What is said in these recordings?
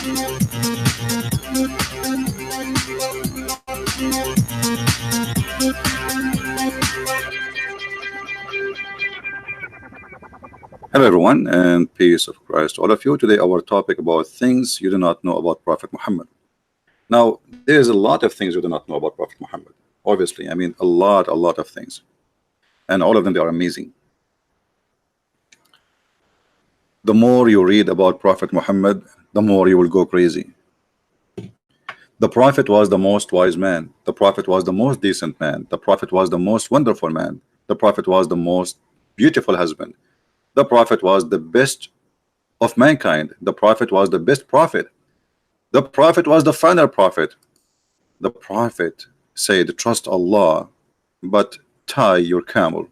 Hello, everyone, and peace of Christ to all of you. Today, our topic about things you do not know about Prophet Muhammad. Now, there's a lot of things you do not know about Prophet Muhammad. Obviously, I mean, a lot of things, and all of them they are amazing. The more you read about Prophet Muhammad, the more you will go crazy. The Prophet was the most wise man. The Prophet was the most decent man. The Prophet was the most wonderful man. The Prophet was the most beautiful husband. The Prophet was the best of mankind. The Prophet was the best prophet. The Prophet was the final prophet. The Prophet said, trust Allah, but tie your camel.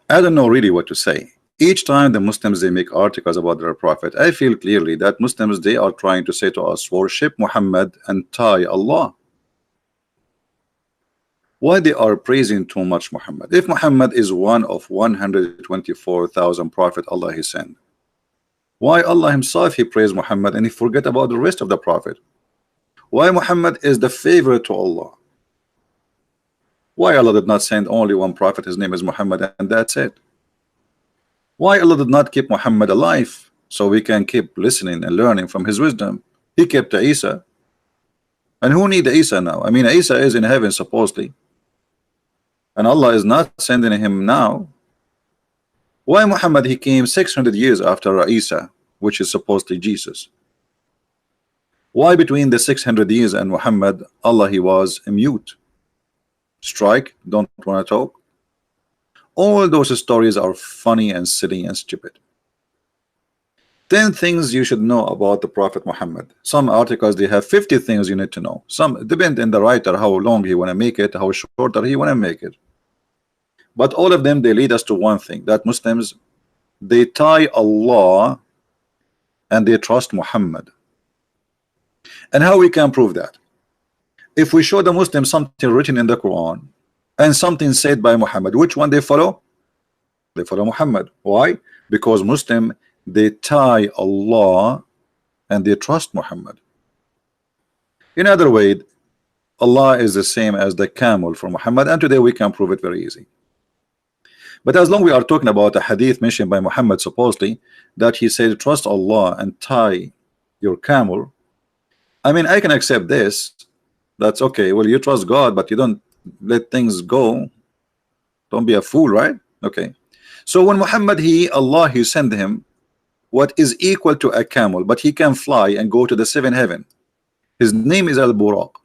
I don't know really what to say. Each time the Muslims they make articles about their prophet, I feel clearly that Muslims they are trying to say to us, worship Muhammad and tie Allah. Why they are praising too much Muhammad? If Muhammad is one of 124,000 prophet Allah he sent, why Allah himself he praised Muhammad and he forget about the rest of the prophet? Why Muhammad is the favorite to Allah? Why Allah did not send only one prophet, his name is Muhammad, and that's it? Why Allah did not keep Muhammad alive so we can keep listening and learning from his wisdom? He kept Isa, and who need Isa now? I mean, Isa is in heaven supposedly, and Allah is not sending him now. Why Muhammad he came 600 years after Isa, which is supposedly Jesus? Why between the 600 years and Muhammad Allah he was mute, strike, don't want to talk? All those stories are funny and silly and stupid. 10 things you should know about the Prophet Muhammad. Some articles they have 50 things you need to know. Some depend on the writer how long he want to make it, how shorter he want to make it. But all of them they lead us to one thing, that Muslims they tie Allah and they trust Muhammad. And how we can prove that? If we show the Muslims something written in the Quran and something said by Muhammad, which one they follow? They follow Muhammad. Why? Because Muslim they tie Allah and they trust Muhammad. In other way, Allah is the same as the camel for Muhammad, and today we can prove it very easy. But as long we are talking about a hadith mentioned by Muhammad supposedly that he said trust Allah and tie your camel, I mean I can accept this. That's okay. Well, you trust God, but you don't let things go. Don't be a fool, right? Okay. So when Muhammad Allah he sent him what is equal to a camel, but he can fly and go to the 7th heaven. His name is Al-Buraq.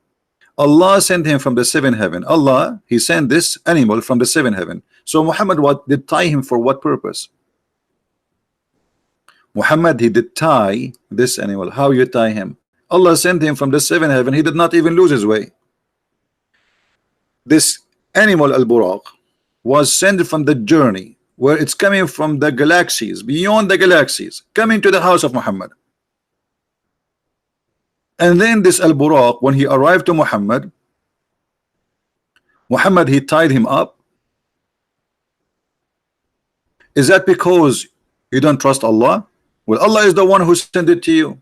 Allah sent him from the 7th heaven. Allah he sent this animal from the 7th heaven. So Muhammad what did tie him for what purpose? Muhammad he did tie this animal. How you tie him? Allah sent him from the 7th heaven. He did not even lose his way. This animal Al-Buraq was sent from the journey where it's coming from the galaxies, beyond the galaxies, coming to the house of Muhammad. And then this Al-Buraq, when he arrived to Muhammad, Muhammad he tied him up. Is that because you don't trust Allah? Well, Allah is the one who sent it to you.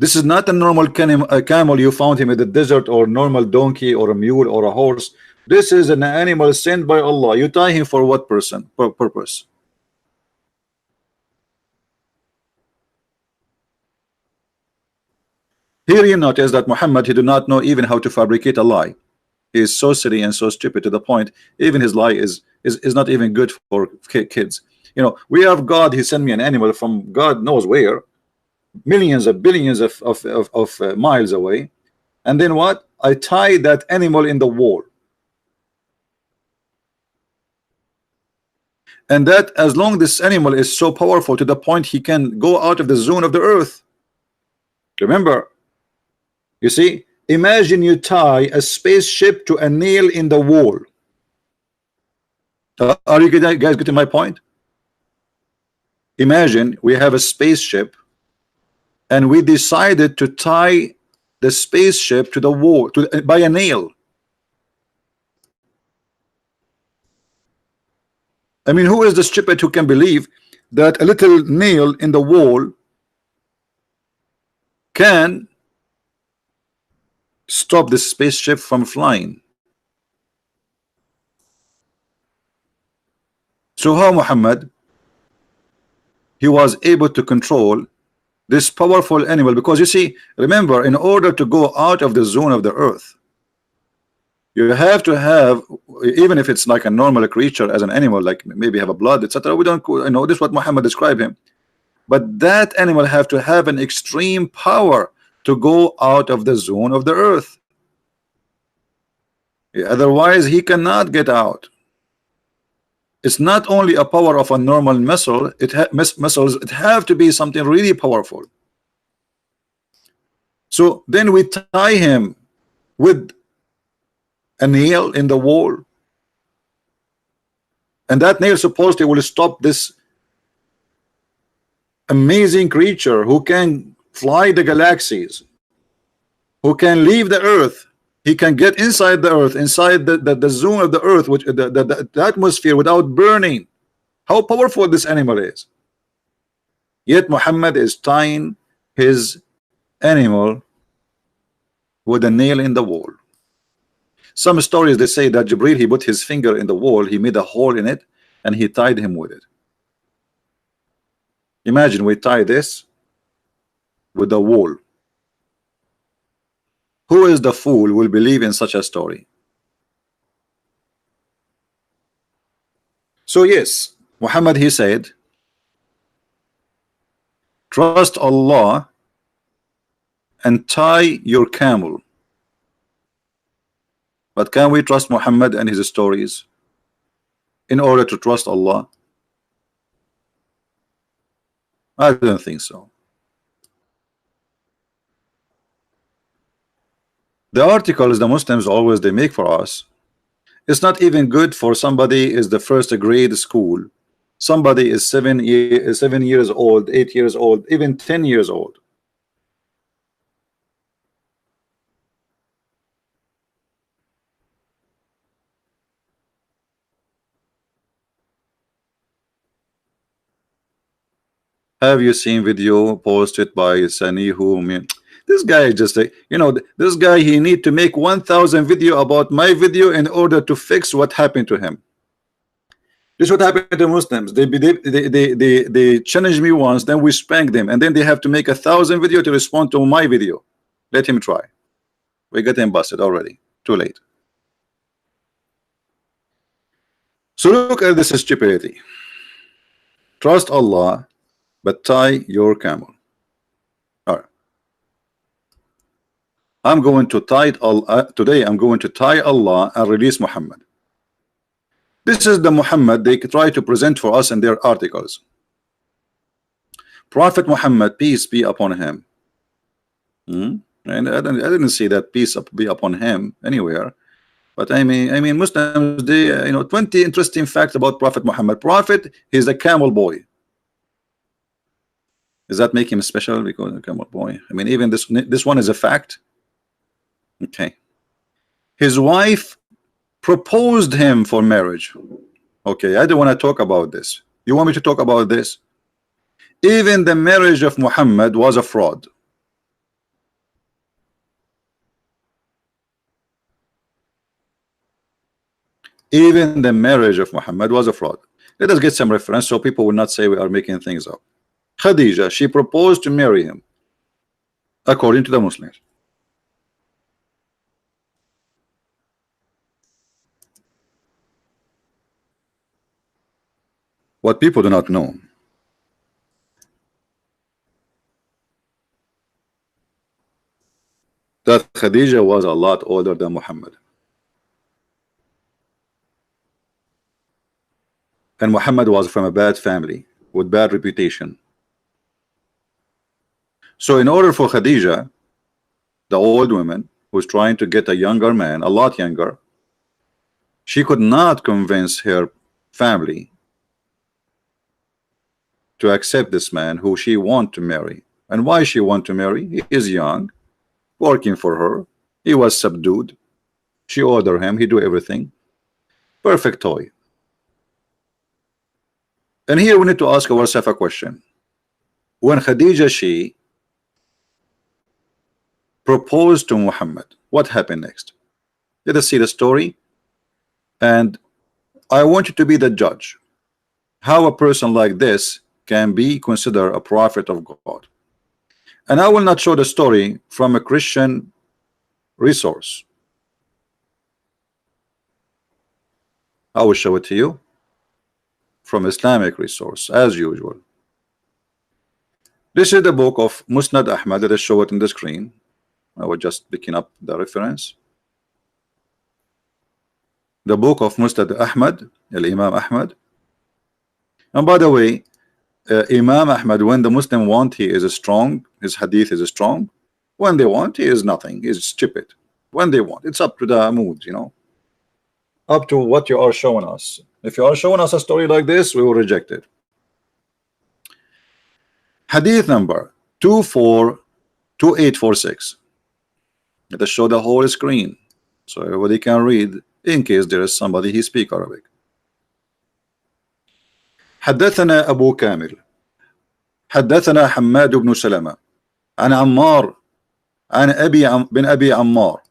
This is not a normal camel you found him in the desert, or normal donkey or a mule or a horse. This is an animal sent by Allah. You tie him for what purpose? Here you notice that Muhammad he do not know even how to fabricate a lie. He is so silly and so stupid to the point even his lie is not even good for kids. You know, we have God, he sent me an animal from God knows where, millions of billions of miles away, and then what? I tie that animal in the wall, and that as long this animal is so powerful to the point he can go out of the zone of the earth. Remember, you see, imagine you tie a spaceship to a nail in the wall. Are you guys getting my point? Imagine we have a spaceship and we decided to tie the spaceship to the wall by a nail. I mean, who is the stupid who can believe that a little nail in the wall can stop this spaceship from flying? So how Muhammad he was able to control this powerful animal? Because you see, remember, in order to go out of the zone of the earth, you have to have, even if it's like a normal creature as an animal, like maybe have a blood, etc. We don't know this is what Muhammad described him, but that animal have to have an extreme power to go out of the zone of the earth. Otherwise he cannot get out. It's not only a power of a normal muscle, muscles, it have to be something really powerful. So then we tie him with a nail in the wall, and that nail supposedly will stop this amazing creature who can fly the galaxies, who can leave the earth. He can get inside the earth, inside the zone of the earth, which the atmosphere, without burning. How powerful this animal is. Yet Muhammad is tying his animal with a nail in the wall. Some stories they say that Jibril, he put his finger in the wall, he made a hole in it, and he tied him with it. Imagine we tie this with a wall. Who is the fool who will believe in such a story? So yes, Muhammad, he said, trust Allah and tie your camel. But can we trust Muhammad and his stories in order to trust Allah? I don't think so. The articles the Muslims always they make for us, it's not even good for somebody is the first grade school. Somebody is 7 years old, 8 years old, even 10 years old. Have you seen video posted by Sani who this guy just this guy, he need to make 1,000 video about my video in order to fix what happened to him. This is what happened to Muslims. They challenge me once, then we spank them, and then they have to make 1,000 video to respond to my video. Let him try. We got him busted already. Too late. So look at this stupidity. Trust Allah, but tie your camel. All right. I'm going to tie Allah today. I'm going to tie Allah and release Muhammad. This is the Muhammad they try to present for us in their articles. Prophet Muhammad, peace be upon him. And I didn't see that peace be upon him anywhere. But I mean, Muslims, they 20 interesting facts about Prophet Muhammad. Prophet, he's a camel boy. Does that make him special because a camel boy? I mean, even this one is a fact. Okay. His wife proposed him for marriage. Okay, I don't want to talk about this. You want me to talk about this? Even the marriage of Muhammad was a fraud. Even the marriage of Muhammad was a fraud. Let us get some reference so people will not say we are making things up. Khadija, she proposed to marry him according to the Muslims. What people do not know, that Khadija was a lot older than Muhammad. And Muhammad was from a bad family with bad reputation. So in order for Khadija, the old woman who was trying to get a younger man, a lot younger, she could not convince her family to accept this man who she want to marry. And why she want to marry? He is young, working for her. He was subdued. She ordered him. He do everything. Perfect toy. And here we need to ask ourselves a question. When Khadija, she proposed to Muhammad, what happened next? Let us see the story, and I want you to be the judge. How a person like this can be considered a prophet of God. And I will not show the story from a Christian resource. I will show it to you from Islamic resource, as usual. This is the book of Musnad Ahmad. Let us show it on the screen. I was just picking up the reference. The book of Musnad Ahmad, Imam Ahmad. And by the way, Imam Ahmad, when the Muslim want, he is strong. His hadith is strong. When they want, he is nothing. He's stupid. When they want, it's up to the mood, you know, up to what you are showing us. If you are showing us a story like this, we will reject it. Hadith number 242846. Let us show the whole screen so everybody can read, in case there is somebody who speaks Arabic. حدثنا أبو كامل حدثنا حماد بن سلمة عن عمار عن بن أبي عمار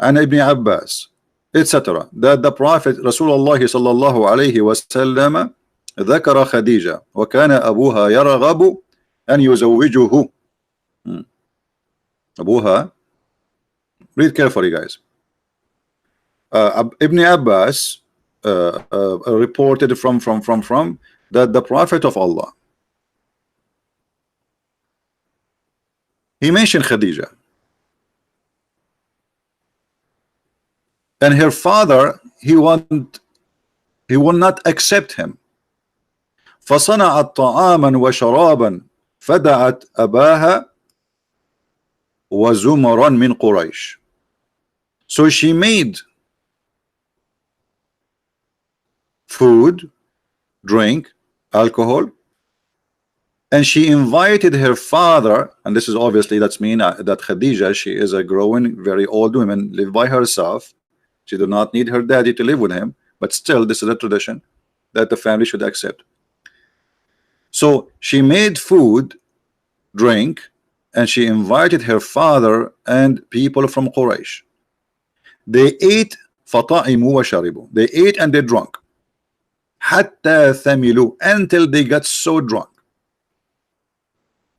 عن ابن عباس etc. that the Prophet Rasulullah صلى الله عليه وسلم ذكر خديجة وكان أبوها يرغب أن يزوجه. أبوها, read carefully guys. Ibn Abbas reported from that the Prophet of Allah, he mentioned Khadija, and her father, he will not accept him. فصنعت طعاما وشرابا فدعت أباها وزمرا من قريش. So she made food, drink, alcohol, and she invited her father, and this is obviously, that's mean that Khadija, she is a growing, very old woman, live by herself. She do not need her daddy to live with him, but still this is a tradition that the family should accept. So she made food, drink, and she invited her father and people from Quraysh. They ate فطعموا وشربوا. They ate and they drank. حتى ثملوا, until they got so drunk.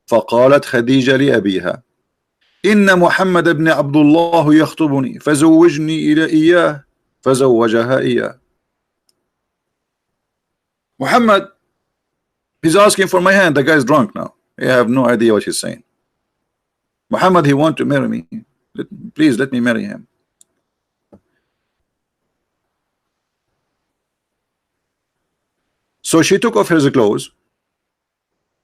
فقالت خديجة لأبيها إن محمد بن عبد الله يخطبني فزوجني إلى إياه فزوجها إياه. Muhammad, he's asking for my hand. The guy's drunk now. I have no idea what he's saying. Muhammad, he want to marry me. Please let me marry him. So she took off her clothes,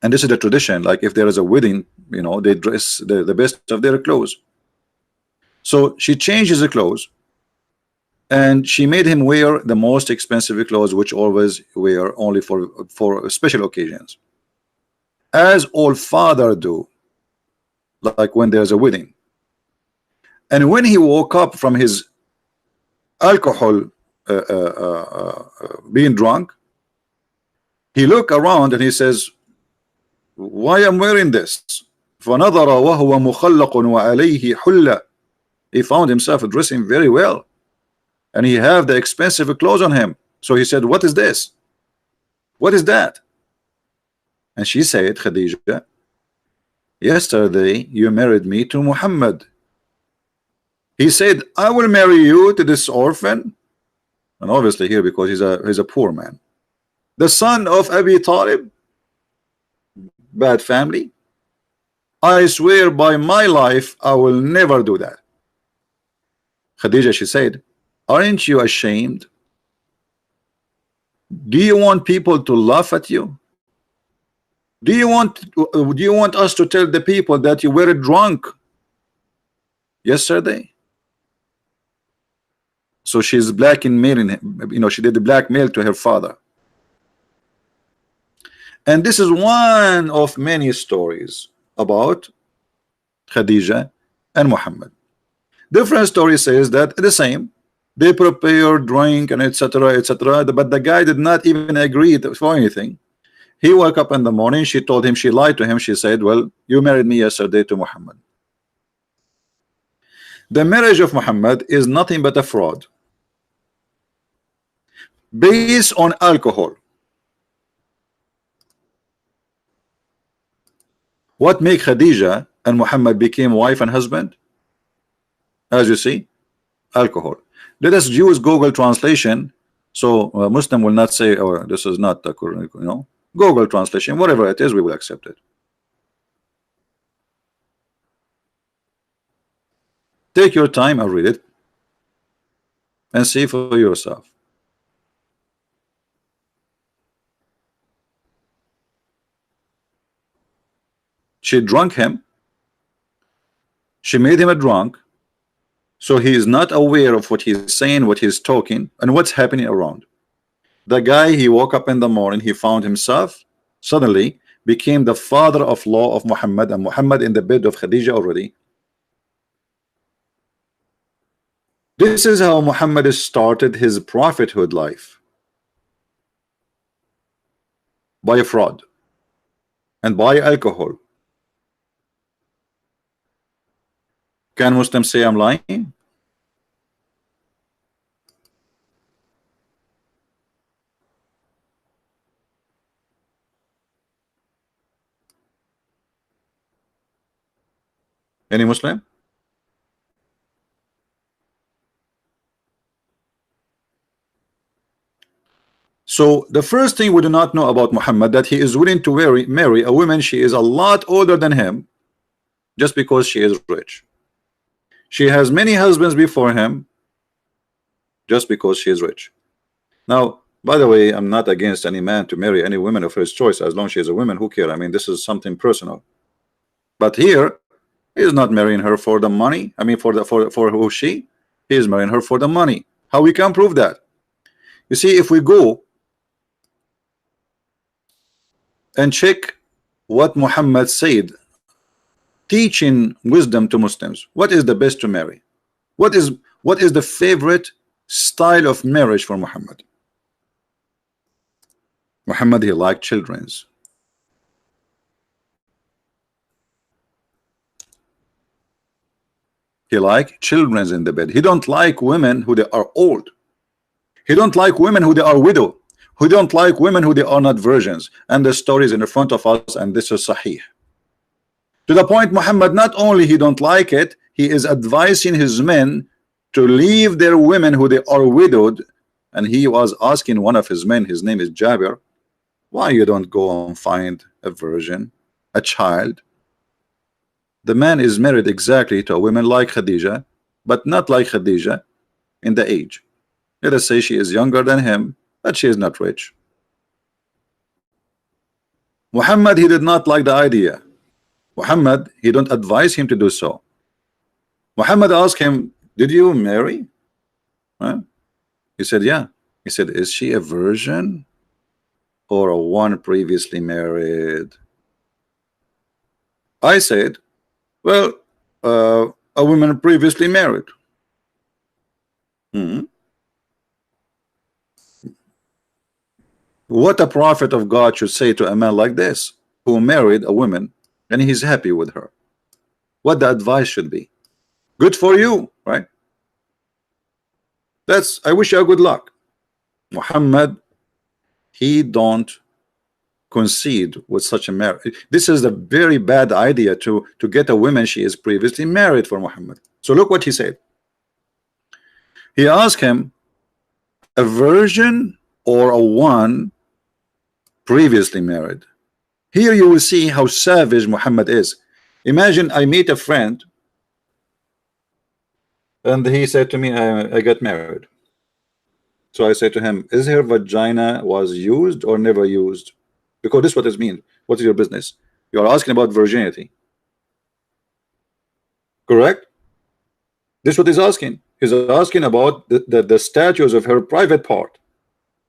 and this is the tradition. Like if there is a wedding, you know, they dress the best of their clothes. So she changed his clothes, and she made him wear the most expensive clothes, which always wear only for special occasions, as all father do, like when there's a wedding. And when he woke up from his alcohol being drunk, he looked around and he says, why am I wearing this? فنظر وهو مخلق وعليه حلة. He found himself dressing very well, and he have the expensive clothes on him. So he said, what is this? What is that? And she said, Khadija, yesterday you married me to Muhammad. He said, I will marry you to this orphan. And obviously here, because he's a poor man, the son of Abi Talib, bad family. I swear by my life I will never do that. Khadija, she said, aren't you ashamed? Do you want people to laugh at you? Do you want us to tell the people that you were drunk yesterday? So she's blackmailing him, you know, she did the blackmail to her father. And this is one of many stories about Khadija and Muhammad. Different story says that the same, they prepared drink and etc., but the guy did not even agree for anything. He woke up in the morning. She told him, she lied to him. She said, well, you married me yesterday to Muhammad. The marriage of Muhammad is nothing but a fraud based on alcohol. What make Khadija and Muhammad became wife and husband? As you see, alcohol. Let us use Google translation, so Muslim will not say, oh, this is not the correct, you know. Google translation, whatever it is, we will accept it. Take your time and read it and see for yourself. She drunk him. She made him a drunk, so he is not aware of what he's saying, what he's talking, and what's happening around. The guy, he woke up in the morning, he found himself suddenly became the father-in-law of Muhammad, and Muhammad in the bed of Khadija already. This is how Muhammad started his prophethood life, by fraud and by alcohol. Can Muslims say I'm lying? Any Muslim? So the first thing we do not know about Muhammad, that he is willing to marry a woman, she is a lot older than him, just because she is rich. She has many husbands before him, just because she is rich. Now, by the way, I'm not against any man to marry any woman of his choice, as long as she is a woman. Who cares? I mean, this is something personal. But here, he is not marrying her for the money. I mean, for who she? He is marrying her for the money. How we can prove that? You see, if we go and check what Muhammad said, teaching wisdom to Muslims, what is the best to marry? What is the favorite style of marriage for Muhammad? Muhammad, he liked children's. He like children's in the bed. He don't like women who they are old. He don't like women who they are widow. Who don't like women who they are not virgins. And the story is in front of us, and this is sahih. To the point, Muhammad not only he don't like it, he is advising his men to leave their women who they are widowed. And he was asking one of his men, his name is Jabir, why you don't go and find a virgin, a child? The man is married exactly to a woman like Khadija, but not like Khadija in the age. Let us say she is younger than him, but she is not rich. Muhammad, he did not like the idea. Muhammad, he don't advise him to do so. Muhammad asked him, did you marry? Huh? He said, yeah. He said, is she a virgin or a one previously married? I said, well, a woman previously married. What a prophet of God should say to a man like this, who married a woman and he's happy with her? What the advice should be? Good for you, right? I wish you good luck. Muhammad, he don't concede with such a marriage. This is a very bad idea to get a woman she is previously married for Muhammad. So look what he said. He asked him, a virgin or a one previously married? Here you will see how savage Muhammad is. Imagine I meet a friend and he said to me, I got married. So I said to him, is her vagina was used or never used? Because this is what it means. What is your business? You are asking about virginity. Correct? This is what he's asking. He's asking about the status of her private part.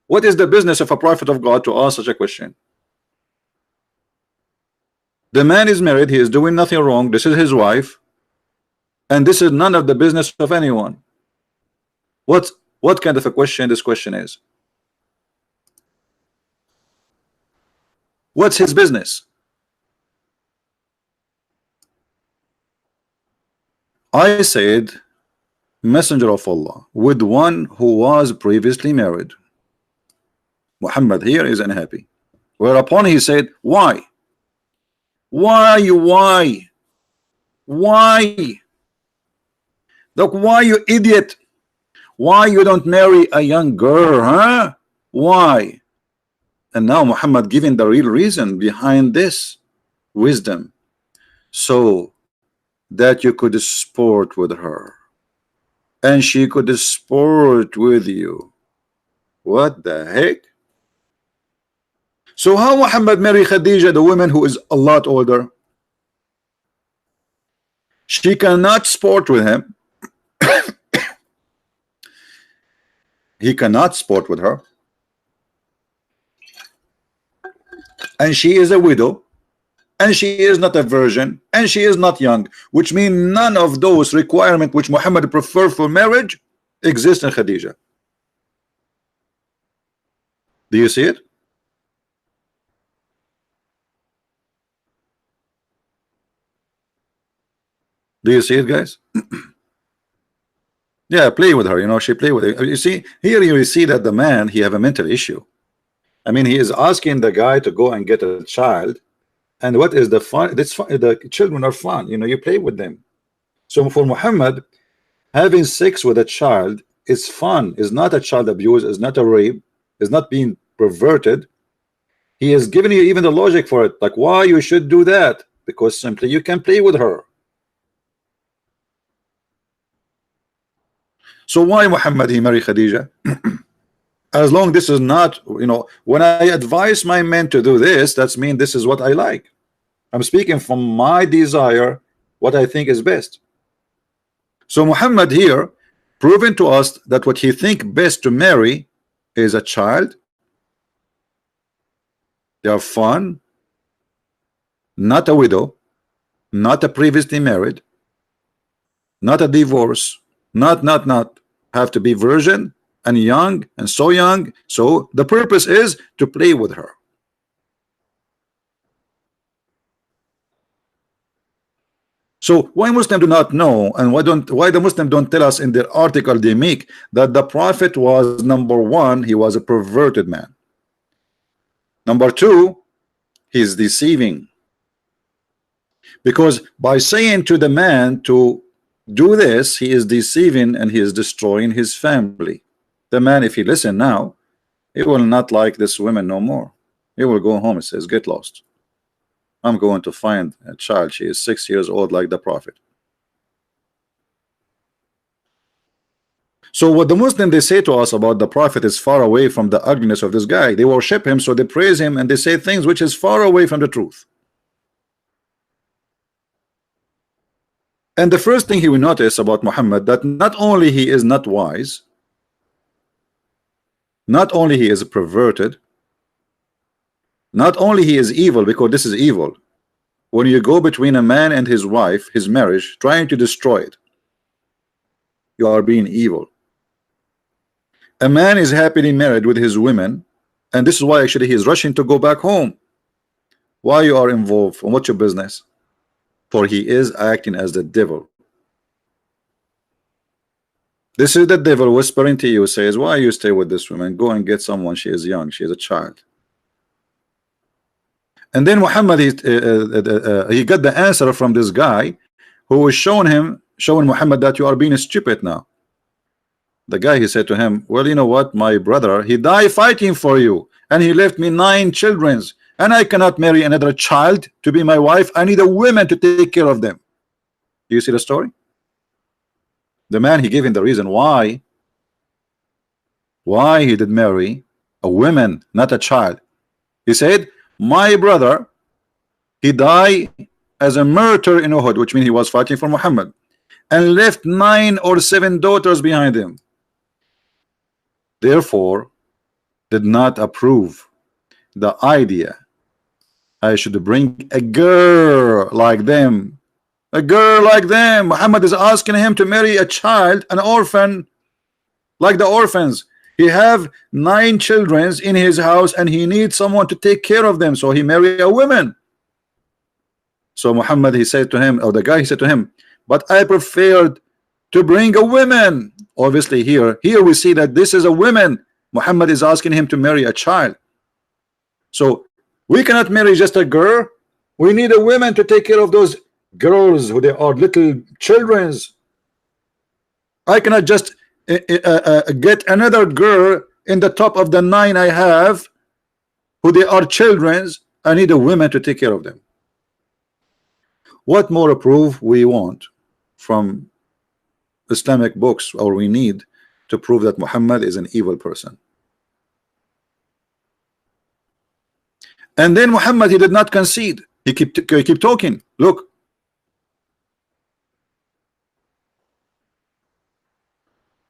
What is the business of a prophet of God to ask such a question? The man is married. He is doing nothing wrong. This is his wife. And this is none of the business of anyone. What kind of a question this question is? What's his business? I said, Messenger of Allah, with one who was previously married. Muhammad here is unhappy. Whereupon he said, why? Why? Look, why, you idiot? Why you don't marry a young girl, huh? Why? And now Muhammad giving the real reason behind this wisdom, so that you could sport with her and she could sport with you. What the heck? So how Muhammad marry Khadija, the woman who is a lot older? She cannot sport with him. He cannot sport with her, and she is a widow, and she is not a virgin, and she is not young, which mean none of those requirements which Muhammad prefer for marriage exist in Khadija. Do you see it? Do you see it, guys? Yeah, play with her, you know, she play with it. You see, here you see that the man, he have a mental issue. I mean, he is asking the guy to go and get a child, and what is the fun? That's fun. The children are fun, you know, you play with them. So for Muhammad, having sex with a child is fun, is not a child abuse, is not a rape, is not being perverted. He has given you even the logic for it, like why you should do that, because simply you can play with her. So why Muhammad he marry Khadija? As long this is not, you know, when I advise my men to do this, that's mean this is what I like. I'm speaking from my desire, what I think is best. So Muhammad here proving to us that what he think best to marry is a child. They are fun, not a widow, not a previously married, not a divorce, not have to be virgin and young and so young. So the purpose is to play with her. So why Muslims do not know, and why the Muslim don't tell us in their article they make that the Prophet was, number one, he was a perverted man. Number two, he's deceiving, because by saying to the man to do this, he is deceiving and he is destroying his family. The man, if he listen now, he will not like this woman no more. He will go home and says, get lost. I'm going to find a child. She is 6 years old like the Prophet. So what the Muslim they say to us about the Prophet is far away from the ugliness of this guy. They worship him, so they praise him and they say things which is far away from the truth. And the first thing he will notice about Muhammad, that not only he is not wise, not only he is perverted, not only he is evil, because this is evil. When you go between a man and his wife, his marriage, trying to destroy it, you are being evil. A man is happily married with his women, and this is why actually he is rushing to go back home. Why you are involved, and what's your business? For he is acting as the devil. This is the devil whispering to you, says, why you stay with this woman? Go and get someone, she is young, she is a child. And then Muhammad, he got the answer from this guy who was showing Muhammad that you are being stupid now. The guy, he said to him, well, you know what, my brother, he died fighting for you, and he left me 9 children, and I cannot marry another child to be my wife. I need a woman to take care of them. Do you see the story? The man, he gave him the reason why he did marry a woman, not a child. He said, my brother, he died as a martyr in Uhud, which means he was fighting for Muhammad, and left 9 or 7 daughters behind him. Therefore, did not approve the idea I should bring a girl like them. A girl like them. Muhammad is asking him to marry a child, an orphan, like the orphans. He have 9 children in his house and he needs someone to take care of them, so he marry a woman. So Muhammad, he said to him, or the guy, he said to him, but I preferred to bring a woman. Obviously here we see that this is a woman. Muhammad is asking him to marry a child. So we cannot marry just a girl. We need a woman to take care of those girls who they are little children's. I cannot just get another girl in the top of the 9 I have who they are children's. I need a woman to take care of them. What more proof we want from Islamic books, or we need to prove that Muhammad is an evil person? And then Muhammad, he did not concede. He keep talking. Look,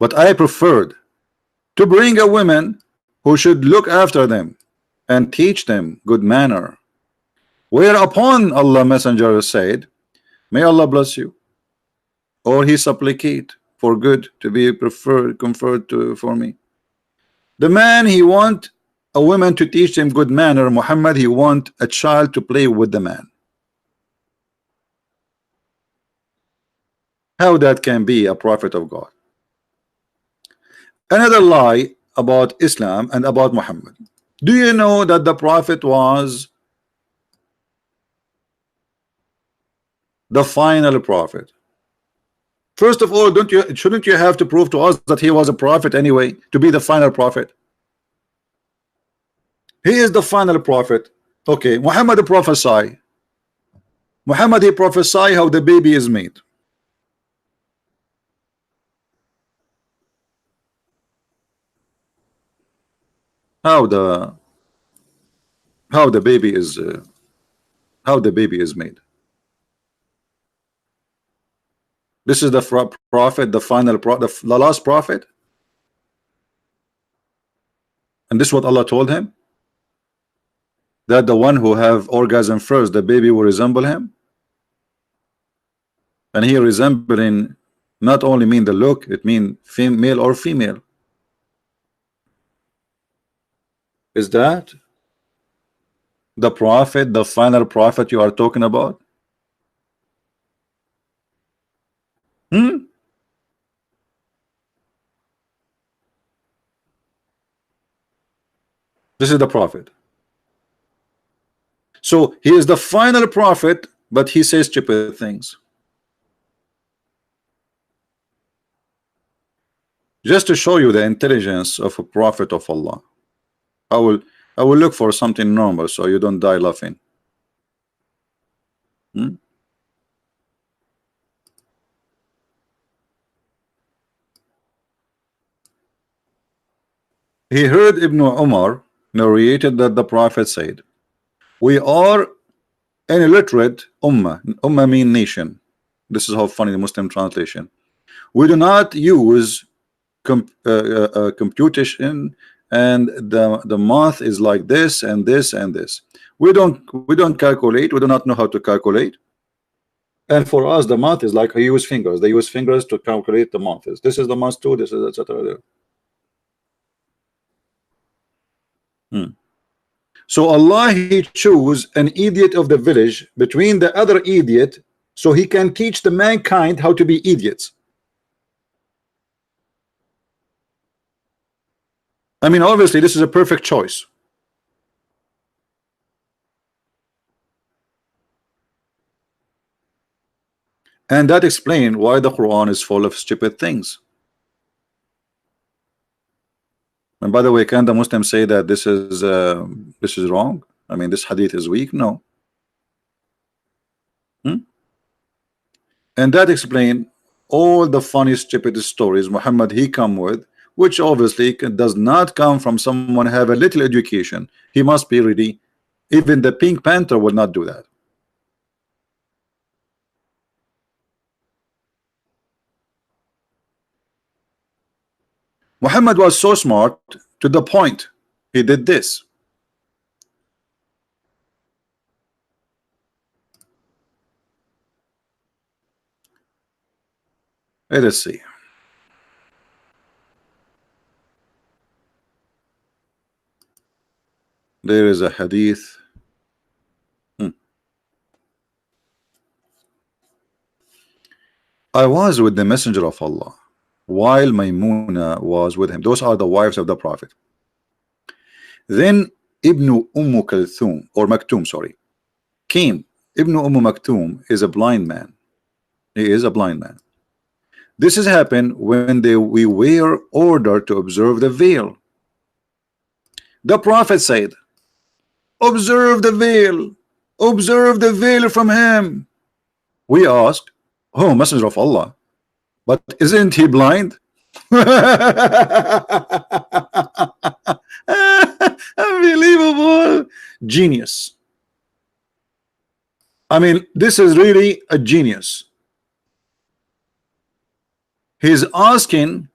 but I preferred to bring a woman who should look after them and teach them good manner. Whereupon Allah Messenger said, may Allah bless you, or he supplicate for good to be preferred, conferred to for me. The man, he want a woman to teach him good manner. Muhammad, he want a child to play with the man. How that can be a prophet of God? Another lie about Islam and about Muhammad. Do you know that the prophet was the final prophet? First of all, shouldn't you have to prove to us that he was a prophet anyway, to be the final prophet? He is the final prophet. Okay, Muhammad prophesy. Muhammad, he prophesy how the baby is made. How the baby is made. This is the prophet, the final prophet, the last prophet, and this is what Allah told him, that the one who have orgasm first, the baby will resemble him. And here resembling not only mean the look, it mean male or female. Is that the prophet, the final prophet you are talking about? This is the prophet. So he is the final prophet, but he says stupid things. Just to show you the intelligence of a prophet of Allah, I will look for something normal so you don't die laughing. He heard Ibn Umar narrated that the prophet said, we are an illiterate ummah. Ummah mean nation. This is how funny the Muslim translation. We do not use computation, and the math is like this and this and this. We don't calculate. We do not know how to calculate. And for us, the math is like I use fingers. They use fingers to calculate the math. This is the math too. This is etc. So Allah, he chose an idiot of the village between the other idiot, so he can teach the mankind how to be idiots. I mean, obviously this is a perfect choice. And that explains why the Quran is full of stupid things. And by the way, can the Muslims say that this is wrong? I mean, this hadith is weak? No. And that explains all the funny, stupid stories Muhammad he come with, which obviously does not come from someone have a little education. He must be ready. Even the Pink Panther will not do that. Muhammad was so smart to the point he did this. Let us see. There is a hadith. I was with the Messenger of Allah while Maymuna was with him. Those are the wives of the Prophet. Then Ibn Kulthum, or Maktoum, sorry, came. Ibn Maktoum is a blind man. He is a blind man. This has happened when we were ordered to observe the veil. The Prophet said, observe the veil. Observe the veil from him. We asked, oh, Messenger of Allah, but isn't he blind? Unbelievable. Genius. I mean, this is really a genius. He's asking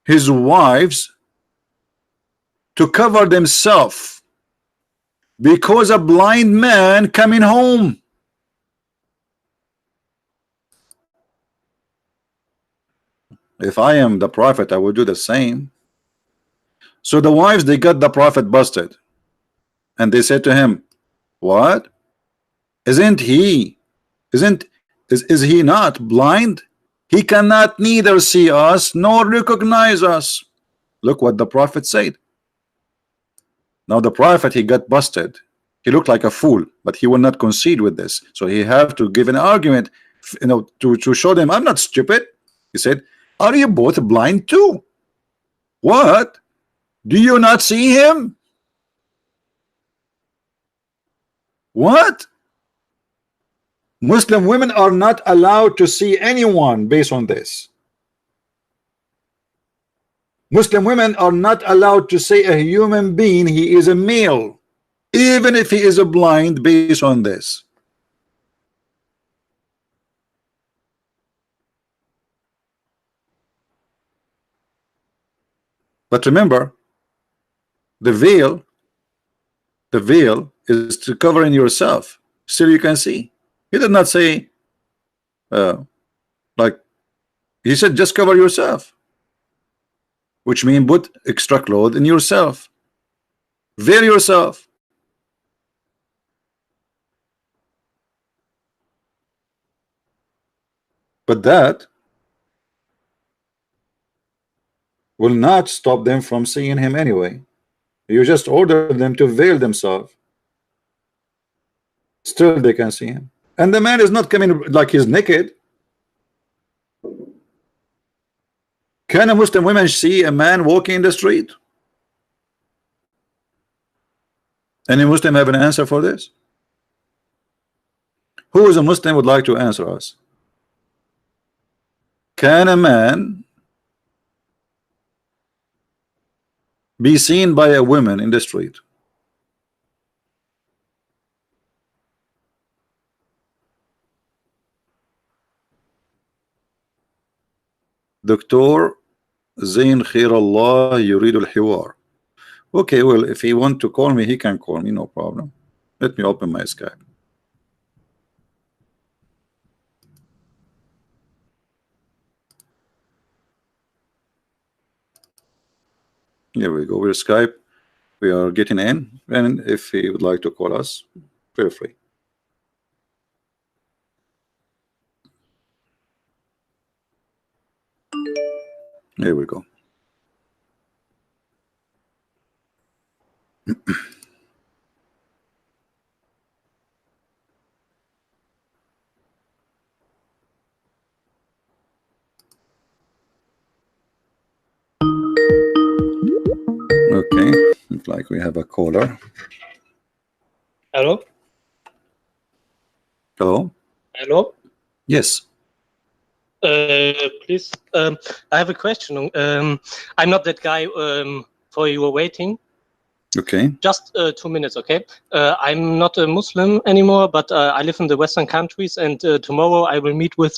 his wives to cover themselves because a blind man coming home. If I am the Prophet, I would do the same. So the wives, they got the Prophet busted, and they said to him, what? Isn't he? Is he not blind? He cannot neither see us nor recognize us. Look what the Prophet said. Now the Prophet, he got busted. He looked like a fool, but he will not concede with this. So he have to give an argument, you know, to show them I'm not stupid. He said, are you both blind too? What? Do you not see him? What? Muslim women are not allowed to see anyone based on this. Muslim women are not allowed to say a human being he is a male, even if he is a blind, based on this. But remember, the veil is to cover in yourself, still you can see. He did not say like, he said just cover yourself, which means put extra clothes in yourself, veil yourself. But that will not stop them from seeing him anyway. You just order them to veil themselves, still they can see him. And the man is not coming like he's naked. Can a Muslim woman see a man walking in the street? Any Muslim have an answer for this? Who is a Muslim would like to answer us? Can a man be seen by a woman in the street? Dr. Zain Khairallah Yurid al-Hiwar. Okay, well, if he want to call me, he can call me, no problem. Let me open my Skype. Here we go. We're Skype. We are getting in, and if he would like to call us, feel free. Here we go. Okay, looks like we have a caller. Hello? Hello? Hello? Yes. Please, I have a question. I'm not that guy for you waiting. Okay. Just 2 minutes, okay? I'm not a Muslim anymore, but I live in the Western countries, and tomorrow I will meet with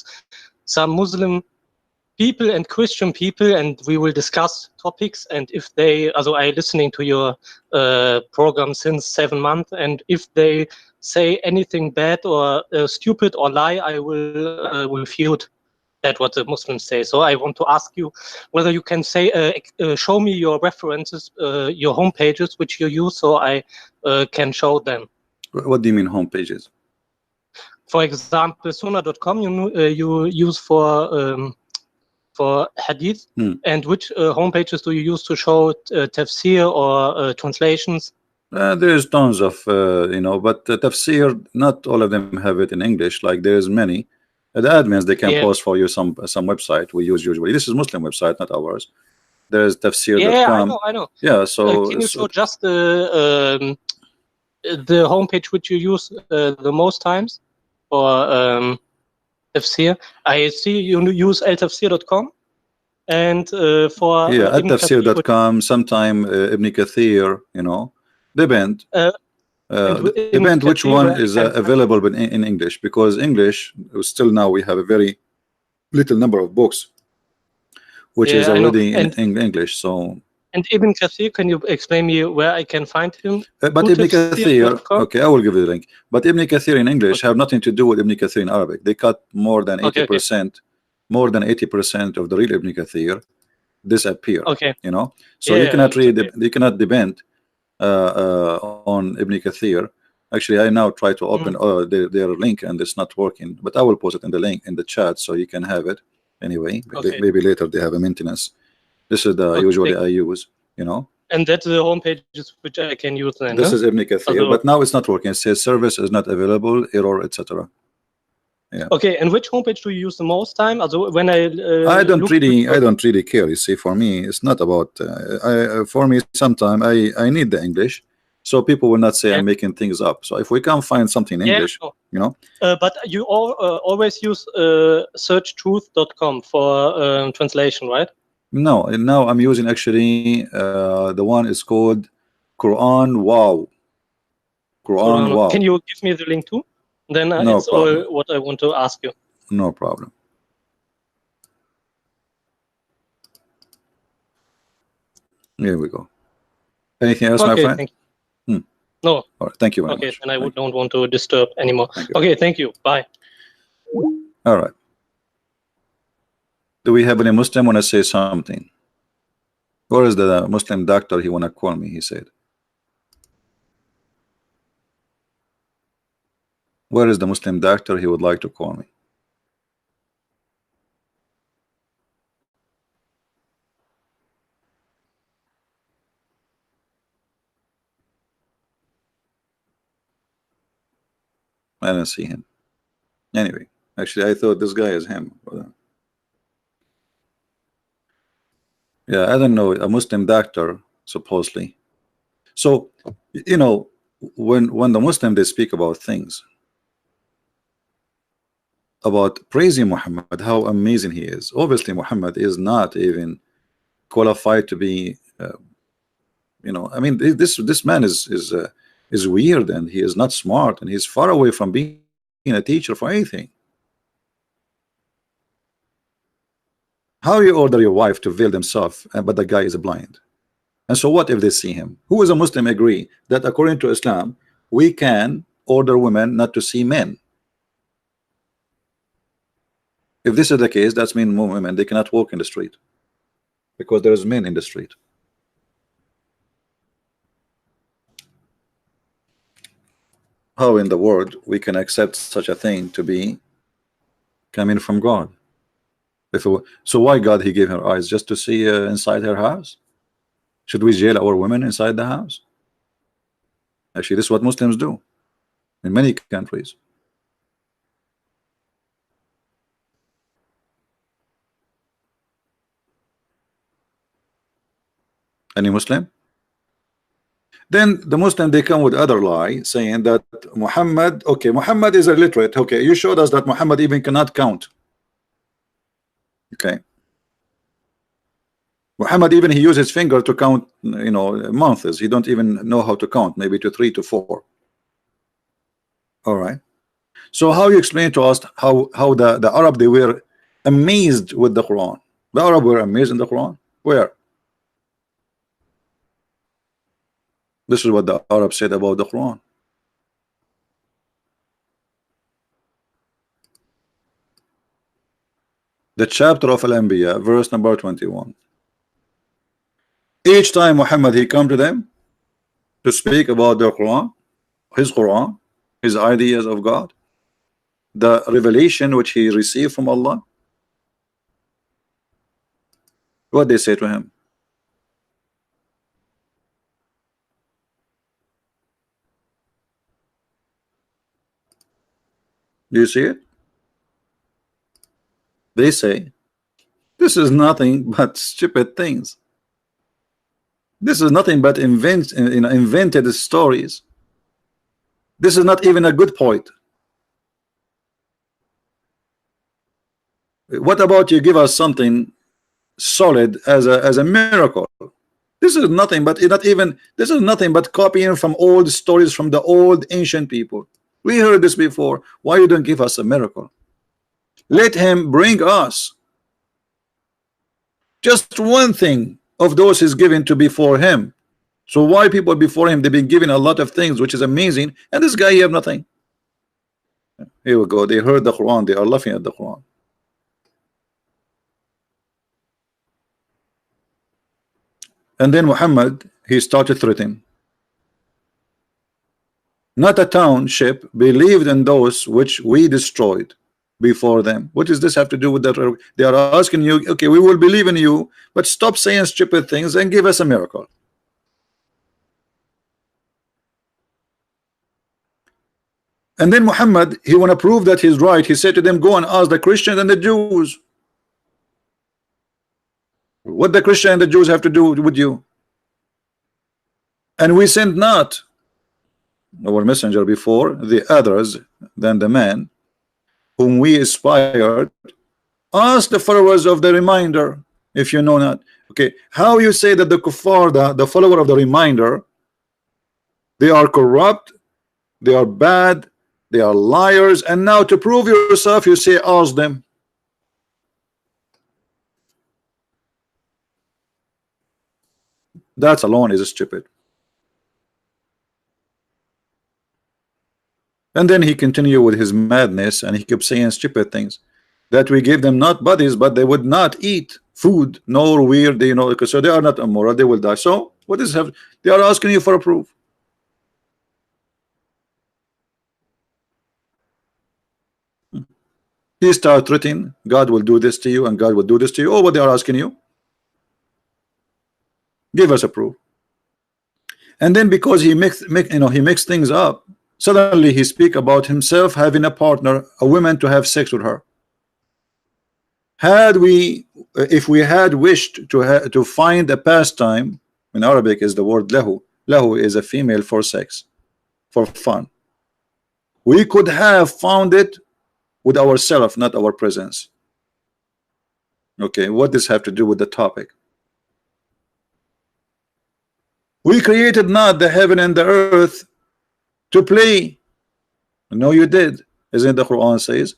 some Muslim people and Christian people, and we will discuss topics. And if they, also I listening to your program since 7 months, and if they say anything bad or stupid or lie, I will refute That's what the Muslims say. So I want to ask you whether you can say, show me your references, your home pages which you use, so I can show them. What do you mean home pages? For example, Sunnah.com you use for hadith, and which home pages do you use to show tafsir or translations? There's tons of but tafsir, not all of them have it in English. Like there's many. The admins, they can post for you some website we use usually. This is Muslim website, not ours. There's tafsir.com. Yeah, I know. Yeah, so can you show just the homepage which you use the most times for tafsir? I see you use altafsir.com, and for at Ibn Kathir, tafsir.com, sometime Ibn Kathir, depend. Depend which one is available in English, because English still now we have a very little number of books which is already in English. So, and Ibn Kathir, can you explain me where I can find him? But Ibn Kathir, okay, I will give you the link. But Ibn Kathir in English have nothing to do with Ibn Kathir in Arabic. They cut more than 80%, more than 80% of the real Ibn Kathir disappear. Okay, so you cannot read, you cannot depend on Ibn Kathir. Actually, I now try to open their link and it's not working, but I will post it in the link in the chat so you can have it anyway. Maybe later they have a maintenance. This is the usually I use, and that's the home pages which I can use then. This is Ibn Kathir, but now it's not working. It says service is not available, error, etc. Yeah. Okay, and which homepage do you use the most time? Also, when I don't really care. You see, for me, it's not about. For me, sometimes I need the English, so people will not say I'm making things up. So if we can't find something in English, But you always use searchtruth.com for translation, right? No, now I'm using actually the one is called Quran Wow. Quran Wow. Can you give me the link too? Then no it's problem. all what I want to ask you. No problem. Here we go. Anything else, my friend? Thank you. No. All right. Thank you very much. Okay, then I don't want to disturb anymore. Okay, thank you. Bye. All right. Do we have any Muslim want to say something? Where is the Muslim doctor? He want to call me, he said. Where is the Muslim doctor? He would like to call me. I don't see him. Anyway, actually, I thought this guy is him. Yeah, I don't know, a Muslim doctor, supposedly. So, when the Muslim, they speak about things, about praising Muhammad, how amazing he is. Obviously, Muhammad is not even qualified to be, I mean, this man is weird, and he is not smart, and he's far away from being a teacher for anything. How you order your wife to veil themselves, but the guy is blind? And so what if they see him? Who is a Muslim agree that according to Islam we can order women not to see men? If this is the case, that's mean women, they cannot walk in the street because there's men in the street. How in the world we can accept such a thing to be coming from God? So why God he gave her eyes? Just to see inside her house? Should we jail our women inside the house? Actually, this is what Muslims do in many countries. Any Muslim? Then the Muslim, they come with other lie saying that Muhammad, okay, Muhammad is illiterate. Okay, you showed us that Muhammad even cannot count. Okay, Muhammad even he used his finger to count, months. He don't even know how to count, maybe to 3 to 4. All right. So how you explain to us how the Arab, they were amazed with the Quran? The Arab were amazed in the Quran. Where? This is what the Arab said about the Quran. the chapter of Al-Anbiya, verse number 21. Each time Muhammad he come to them to speak about their Quran, his ideas of God, the revelation which he received from Allah, what they say to him? Do you see it? They say, this is nothing but stupid things. This is nothing but invented stories. This is not even a good point. What about you give us something solid as a miracle? This is nothing but this is nothing but copying from old stories from the old ancient people. We heard this before. Why you don't give us a miracle? Let him bring us just one thing of those is given to before him. So why people before him they've been given a lot of things which is amazing, and this guy he have nothing. Here we go. They heard the Quran. They are laughing at the Quran. And then Muhammad he started threatening. Not a township believed in those which we destroyed before them. What does this have to do with that? They are asking you, okay, we will believe in you, but stop saying stupid things and give us a miracle. And then Muhammad, he want to prove that he's right. He said to them, go and ask the Christians and the Jews. What the Christian and the Jews have to do with you? And we sent not our messenger before the others than the man whom we inspired. Ask the followers of the reminder if you know not. Okay, how you say that the kuffar, the follower of the reminder, they are corrupt, they are bad, they are liars, and now to prove yourself you say ask them. That alone is stupid. And then he continued with his madness, and he kept saying stupid things, that we gave them not bodies, but they would not eat food, nor weird, you know, so they are not immoral, they will die. So what is have? They are asking you for a proof. He start threatening, God will do this to you, and God will do this to you. Oh, what they are asking you? Give us a proof. And then because he mixed things up, suddenly he speak about himself having a partner, a woman, to have sex with her. If we had wished to find a pastime, in Arabic is the word lahu. Lahu is a female for sex, for fun. We could have found it with ourselves, not our presence. Okay, what does this have to do with the topic? We created not the heaven and the earth to play. No, you did. Isn't the Quran says,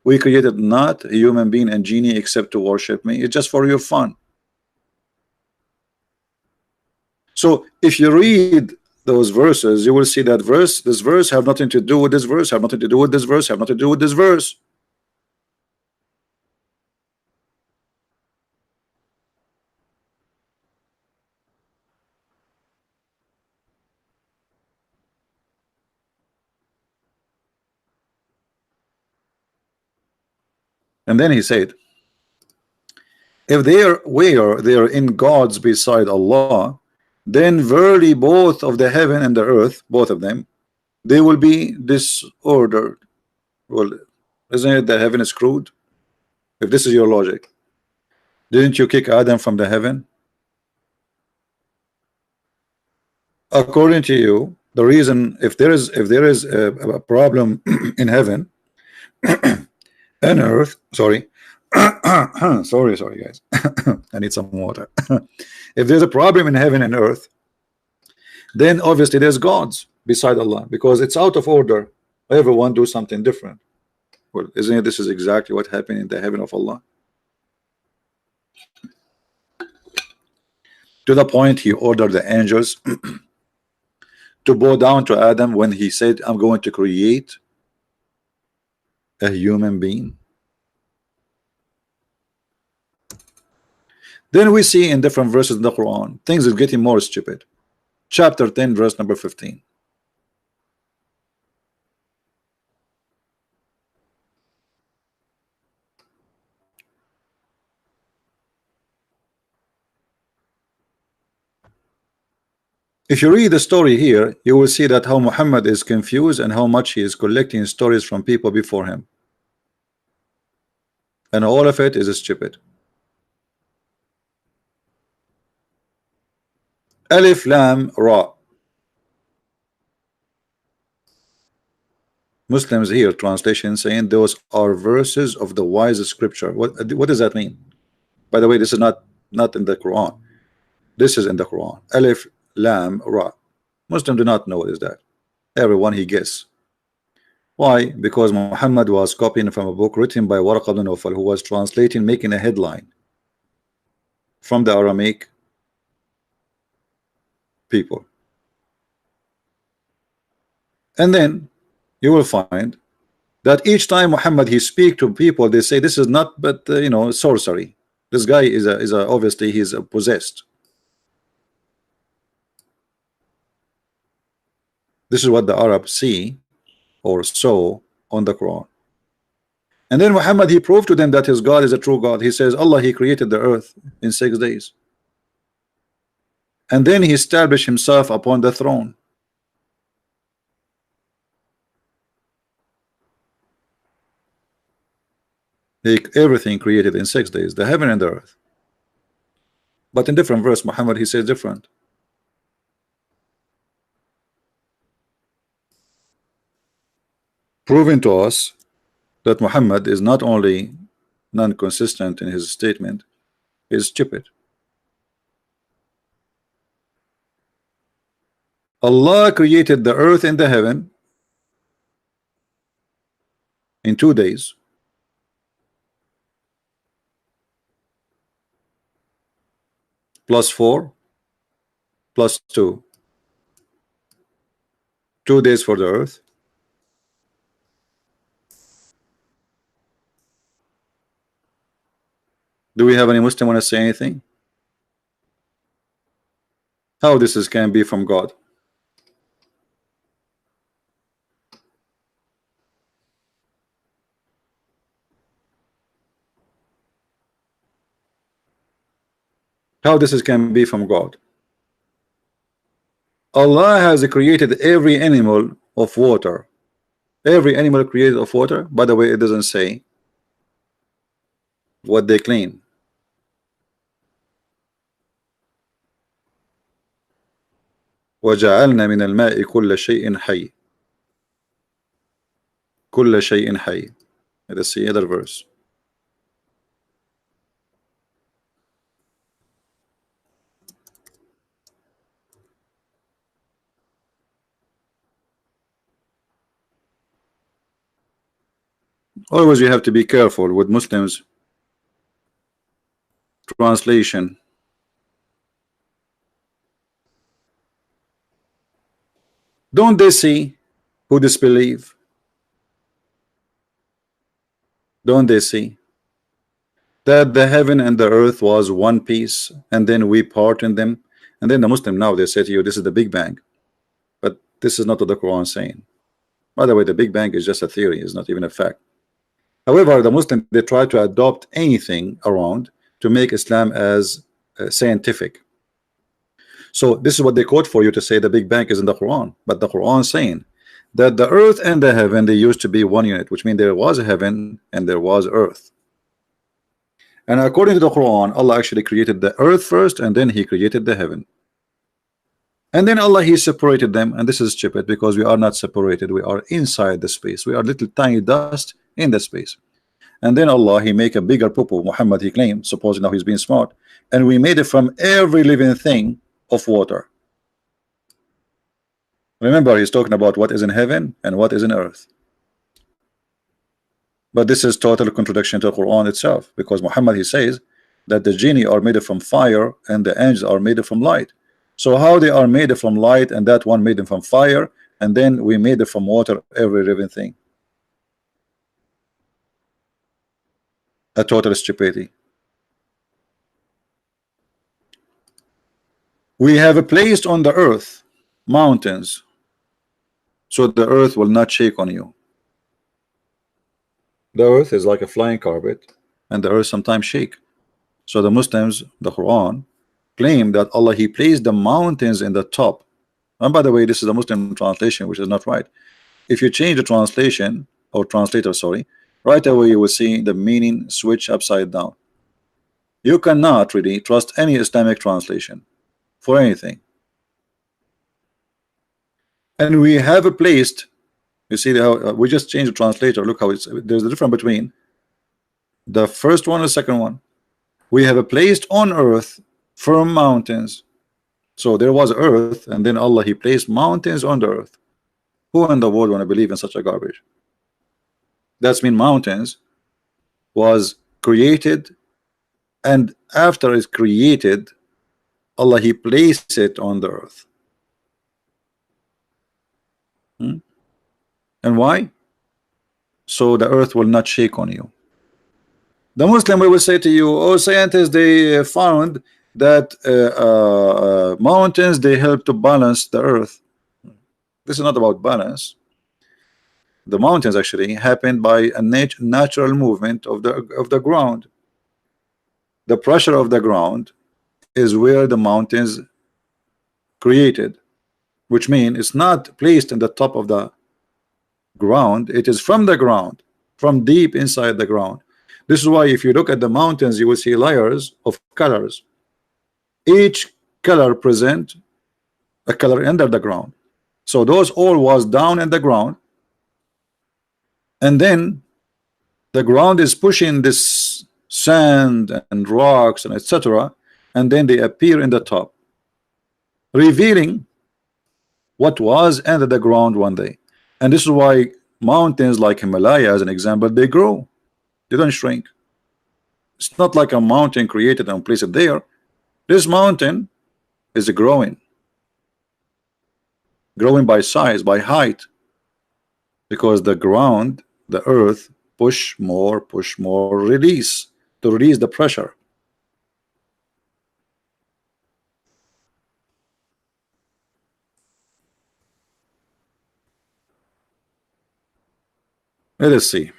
we created not a human being and genie except to worship me. It's just for your fun. So if you read those verses, you will see that this verse have nothing to do with this verse, have nothing to do with this verse, have nothing to do with this verse. And then he said, if they are in gods beside Allah, then verily both of the heaven and the earth, both of them, they will be disordered. Well, isn't it that heaven is screwed? If this is your logic, didn't you kick Adam from the heaven? According to you, the reason if there is a problem in heaven and earth, sorry, sorry guys, I need some water. If there's a problem in heaven and earth, then obviously there's gods beside Allah, because it's out of order. Everyone do something different. Well, isn't it this is exactly what happened in the heaven of Allah? To the point he ordered the angels to bow down to Adam when he said, I'm going to create a human being. Then we see in different verses in the Quran, things is getting more stupid. Chapter 10, verse number 15. If you read the story here, you will see that how Muhammad is confused and how much he is collecting stories from people before him. And all of it is stupid. Alif Lam Ra. Muslims here translation saying those are verses of the wise scripture. What does that mean? By the way, this is not in the Quran. This is in the Quran. Alif Lam Ra. Muslims do not know what is that. Everyone he guess. Why? Because Muhammad was copying from a book written by Waraq ibn Nawfal, who was translating, making a headline from the Aramaic people. And then you will find that each time Muhammad he speak to people, they say this is not but sorcery. This guy is obviously he's possessed. This is what the Arabs see or saw on the Quran. And then Muhammad he proved to them that his God is a true God. He says Allah he created the earth in 6 days. And then he established himself upon the throne. Everything created in 6 days, the heaven and the earth. But in different verse Muhammad he says different. Proving to us that Muhammad is not only non-consistent in his statement, he is stupid. Allah created the earth and the heaven in 2 days. Plus 4 plus 2. 2 days for the earth. Do we have any Muslim want to say anything? How this can be from God? How this can be from God? Allah has created every animal of water. Every animal created of water. By the way, it doesn't say what they claim. وجعلنا من الماء كل شيء حي. كل شيء حي. Let's see other verse. Always you have to be careful with Muslims translation. Don't they see who disbelieve? Don't they see that the heaven and the earth was one piece and then we part in them? And then the Muslim now they say to you this is the Big Bang, but this is not what the Quran saying. By the way, the Big Bang is just a theory, it's not even a fact. However, the Muslim they try to adopt anything around to make Islam as scientific. So this is what they quote for you to say the Big Bang is in the Quran, but the Quran is saying that the earth and the heaven they used to be one unit, which means there was a heaven and there was earth. And according to the Quran, Allah actually created the earth first and then he created the heaven. And then Allah he separated them, and this is stupid because we are not separated, we are inside the space, we are little tiny dust in the space. And then Allah he make a bigger popo, Muhammad he claimed, supposing now he's being smart, and we made it from every living thing of water. Remember he's talking about what is in heaven and what is in earth. But this is total contradiction to the Quran itself, because Muhammad he says that the genie are made from fire and the angels are made from light. So how they are made from light and that one made them from fire, and then we made it from water, every living thing? A total stupidity. We have placed on the earth mountains, so the earth will not shake on you. The earth is like a flying carpet, and the earth sometimes shake. So the Muslims, the Quran, claim that Allah, He placed the mountains in the top. And by the way, this is a Muslim translation, which is not right. If you change the translation or translator, sorry, right away you will see the meaning switch upside down. You cannot really trust any Islamic translation for anything. And we have placed, you see how we just changed the translator. Look how there's a difference between the first one and the second one. We have placed on earth firm mountains. So there was earth, and then Allah, He placed mountains on the earth. Who in the world want to believe in such a garbage? That's mean mountains was created, and after it's created, Allah, He placed it on the earth. And why? So the earth will not shake on you. The Muslim will say to you, oh, scientists, they found that mountains, they help to balance the earth. This is not about balance. The mountains actually happened by a natural movement of the ground. The pressure of the ground is where the mountains created, which means it's not placed in the top of the ground. It is from the ground, from deep inside the ground. This is why if you look at the mountains, you will see layers of colors. Each color present a color under the ground. So those all was down in the ground, and then the ground is pushing this sand and rocks and etc., and then they appear in the top, revealing what was under the ground one day. And this is why mountains like Himalaya, as an example, they grow, they don't shrink. It's not like a mountain created and placed there. This mountain is growing by size, by height, because the ground, the earth, push more, release, to release the pressure. Let us see.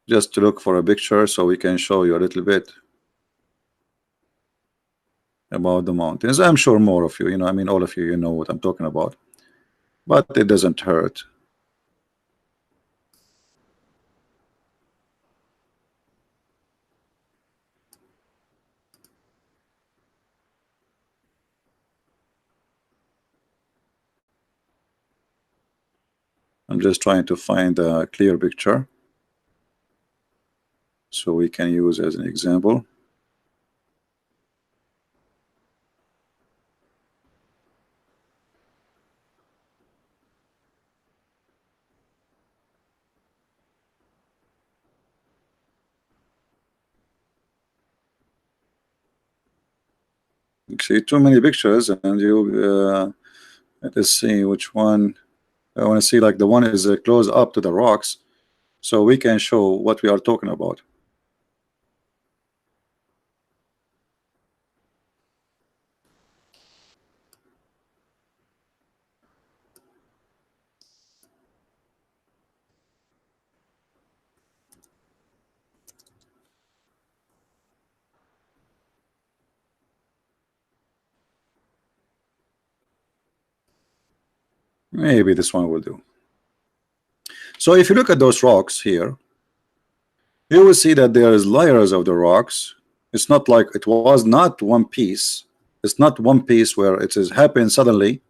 Just to look for a picture so we can show you a little bit about the mountains. I'm sure more of you, I mean, all of you, you know what I'm talking about, but it doesn't hurt. I'm just trying to find a clear picture so we can use as an example. You see too many pictures, and you let us see which one. I want to see like the one is close up to the rocks, so we can show what we are talking about. Maybe this one will do. So if you look at those rocks here, you will see that there is layers of the rocks. It's not like it was not one piece. It's not one piece where it is happened suddenly.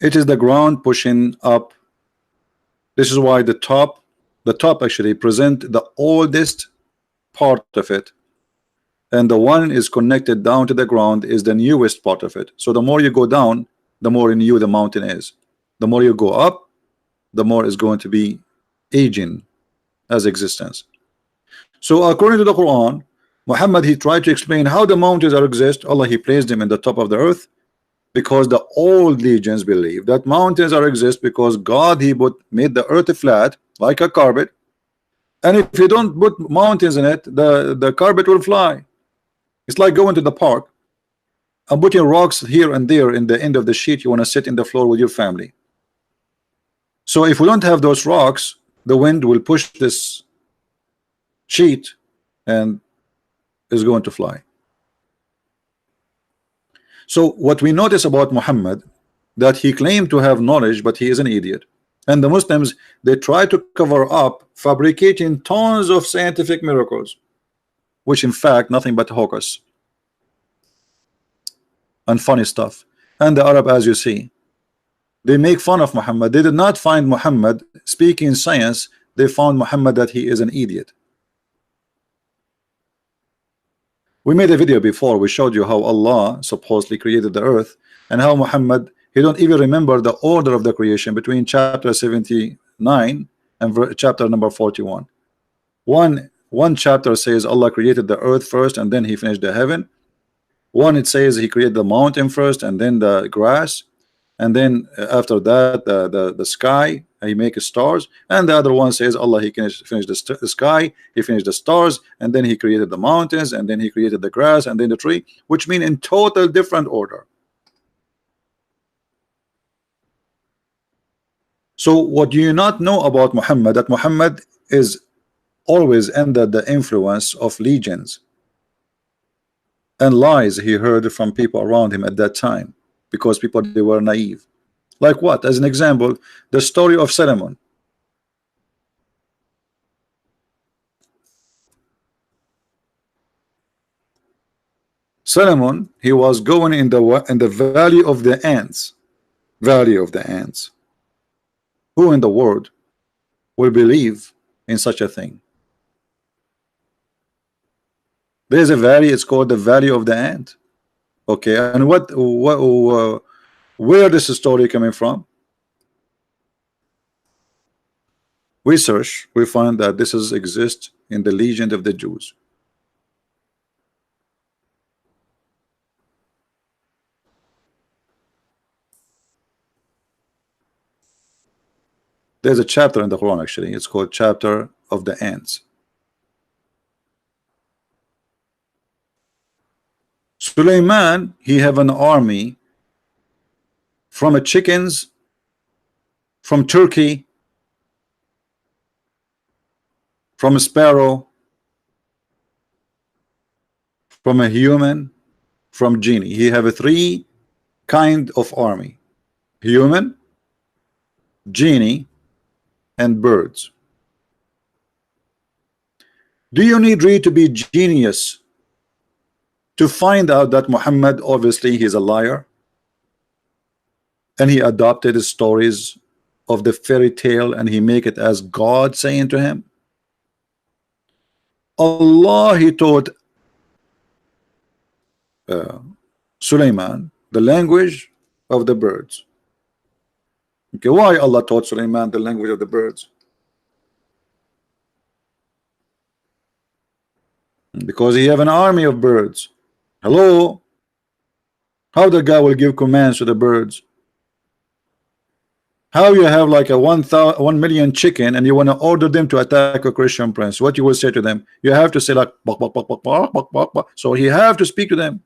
It is the ground pushing up. This is why the top actually present the oldest part of it, and the one is connected down to the ground is the newest part of it. So the more you go down, the more new the mountain is. The more you go up, the more is going to be aging as existence. So according to the Quran, Muhammad, he tried to explain how the mountains are exist. Allah, he placed them in the top of the earth, because the old legions believe that mountains are exist because God, he made the earth flat like a carpet, and if you don't put mountains in it, the carpet will fly. It's like going to the park and putting rocks here and there in the end of the sheet. You want to sit in the floor with your family. So if we don't have those rocks, the wind will push this sheet and is going to fly. So what we notice about Muhammad, that he claimed to have knowledge, but he is an idiot. And the Muslims, they try to cover up, fabricating tons of scientific miracles, which in fact nothing but hocus and funny stuff. And the Arab, as you see, they make fun of Muhammad. They did not find Muhammad speaking science. They found Muhammad that he is an idiot. We made a video before. We showed you how Allah supposedly created the earth, and how Muhammad, he don't even remember the order of the creation between chapter 79 and chapter number 41. One chapter says Allah created the earth first and then he finished the heaven. One, it says he created the mountain first and then the grass, and then after that the sky, he makes stars. And the other one says Allah, he finished the sky, he finished the stars, and then he created the mountains, and then he created the grass, and then the tree, which mean in total different order. So what do you not know about Muhammad? That Muhammad is always under the influence of legions and lies he heard from people around him at that time, because people, they were naive. Like what? As an example, the story of Solomon. Solomon, he was going in the valley of the ants. Valley of the ants. Who in the world will believe in such a thing? There's a valley, it's called the Valley of the Ant. Okay, and where this story coming from? We search, we find that this exists in the legend of the Jews. There's a chapter in the Quran, actually, it's called chapter of the ants. Suleiman, he have an army from chickens, from turkey, from a sparrow, from a human, from genie. He have a three kind of army: human, genie, and birds. Do you need really to be genius to find out that Muhammad, obviously he's a liar, and he adopted the stories of the fairy tale and he make it as God saying to him? Allah, he taught Suleiman the language of the birds. Okay, why Allah taught Suleiman the language of the birds? Because he have an army of birds. Hello? How the guy will give commands to the birds? How you have like a 1 million chicken and you want to order them to attack a Christian prince? What you will say to them? You have to say like bok, bok, bok, bok, bok, bok, bok, bok. So he have to speak to them.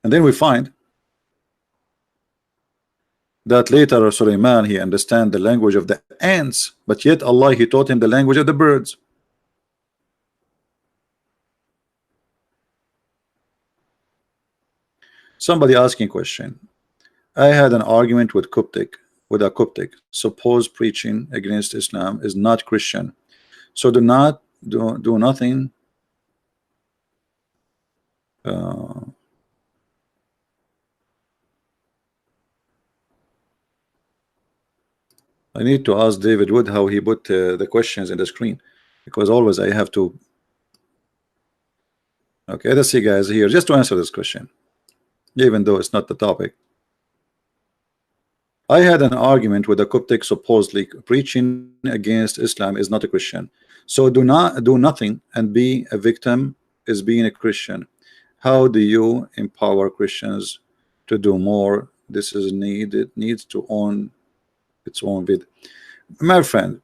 And then we find that later Suleiman, he understand the language of the ants, but yet Allah, he taught him the language of the birds. Somebody asking question: I had an argument with a Coptic. Suppose preaching against Islam is not Christian, so do nothing. I need to ask David Wood how he put the questions in the screen, because always I have to. Okay, let's see, guys, here just to answer this question, even though it's not the topic. I had an argument with a Coptic supposedly preaching against Islam is not a Christian. So do nothing and be a victim is being a Christian. How do you empower Christians to do more? This is needed, needs to own its own vid. My friend,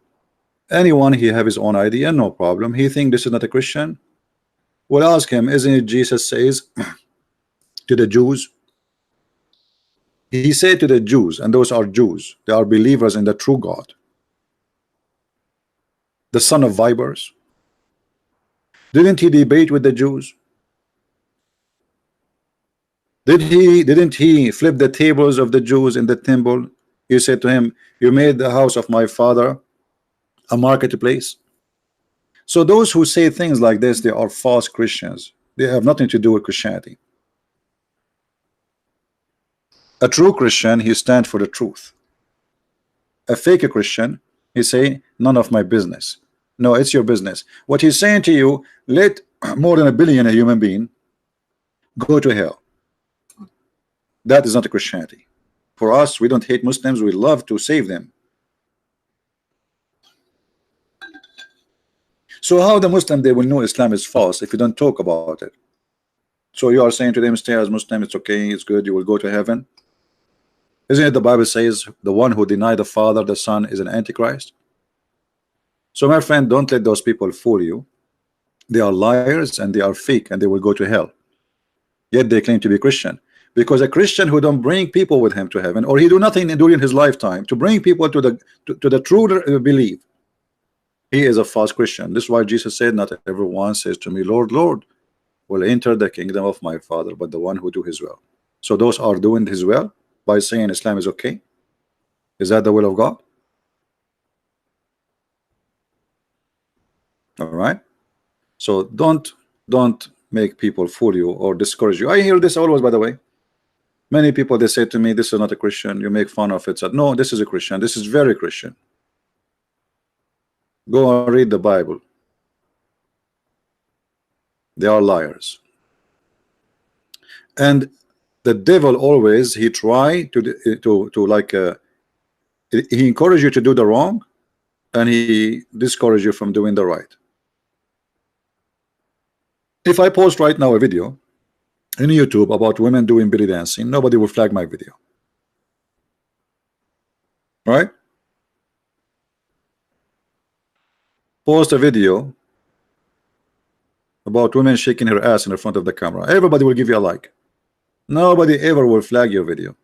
anyone he have his own idea, no problem. He think this is not a Christian. We'll ask him, isn't it Jesus says to the Jews? He said to the Jews, and those are Jews, they are believers in the true God, the son of vipers. Didn't he debate with the Jews? Didn't he flip the tables of the Jews in the temple? He said to him, you made the house of my father a marketplace. So those who say things like this, they are false Christians. They have nothing to do with Christianity. A true Christian, he stands for the truth. A fake Christian, he say, none of my business. No, it's your business. What he's saying to you, let more than 1 billion human being go to hell. That is not a Christianity. For us, we don't hate Muslims, we love to save them. So how the Muslim, they will know Islam is false if you don't talk about it? So you are saying to them, stay as Muslim, it's okay, it's good, you will go to heaven. Isn't it the Bible says the one who denied the Father, the Son is an Antichrist? So my friend, don't let those people fool you. They are liars and they are fake and they will go to hell. Yet they claim to be Christian. Because a Christian who don't bring people with him to heaven, or he do nothing during his lifetime to bring people to the true belief, he is a false Christian. This is why Jesus said, not everyone says to me, Lord, Lord, will enter the kingdom of my Father, but the one who do his will. So those are doing his will by saying Islam is okay. Is that the will of God? All right. So don't make people fool you or discourage you. I hear this always, by the way. Many people, they say to me, this is not a Christian, you make fun of it. So, no, this is a Christian, this is very Christian. Go and read the Bible. They are liars. And the devil always, he try to like he encourage you to do the wrong and he discourage you from doing the right. If I post right now a video in YouTube about women doing belly dancing, nobody will flag my video, right? Post a video about women shaking her ass in the front of the camera, everybody will give you a like. Nobody ever will flag your video.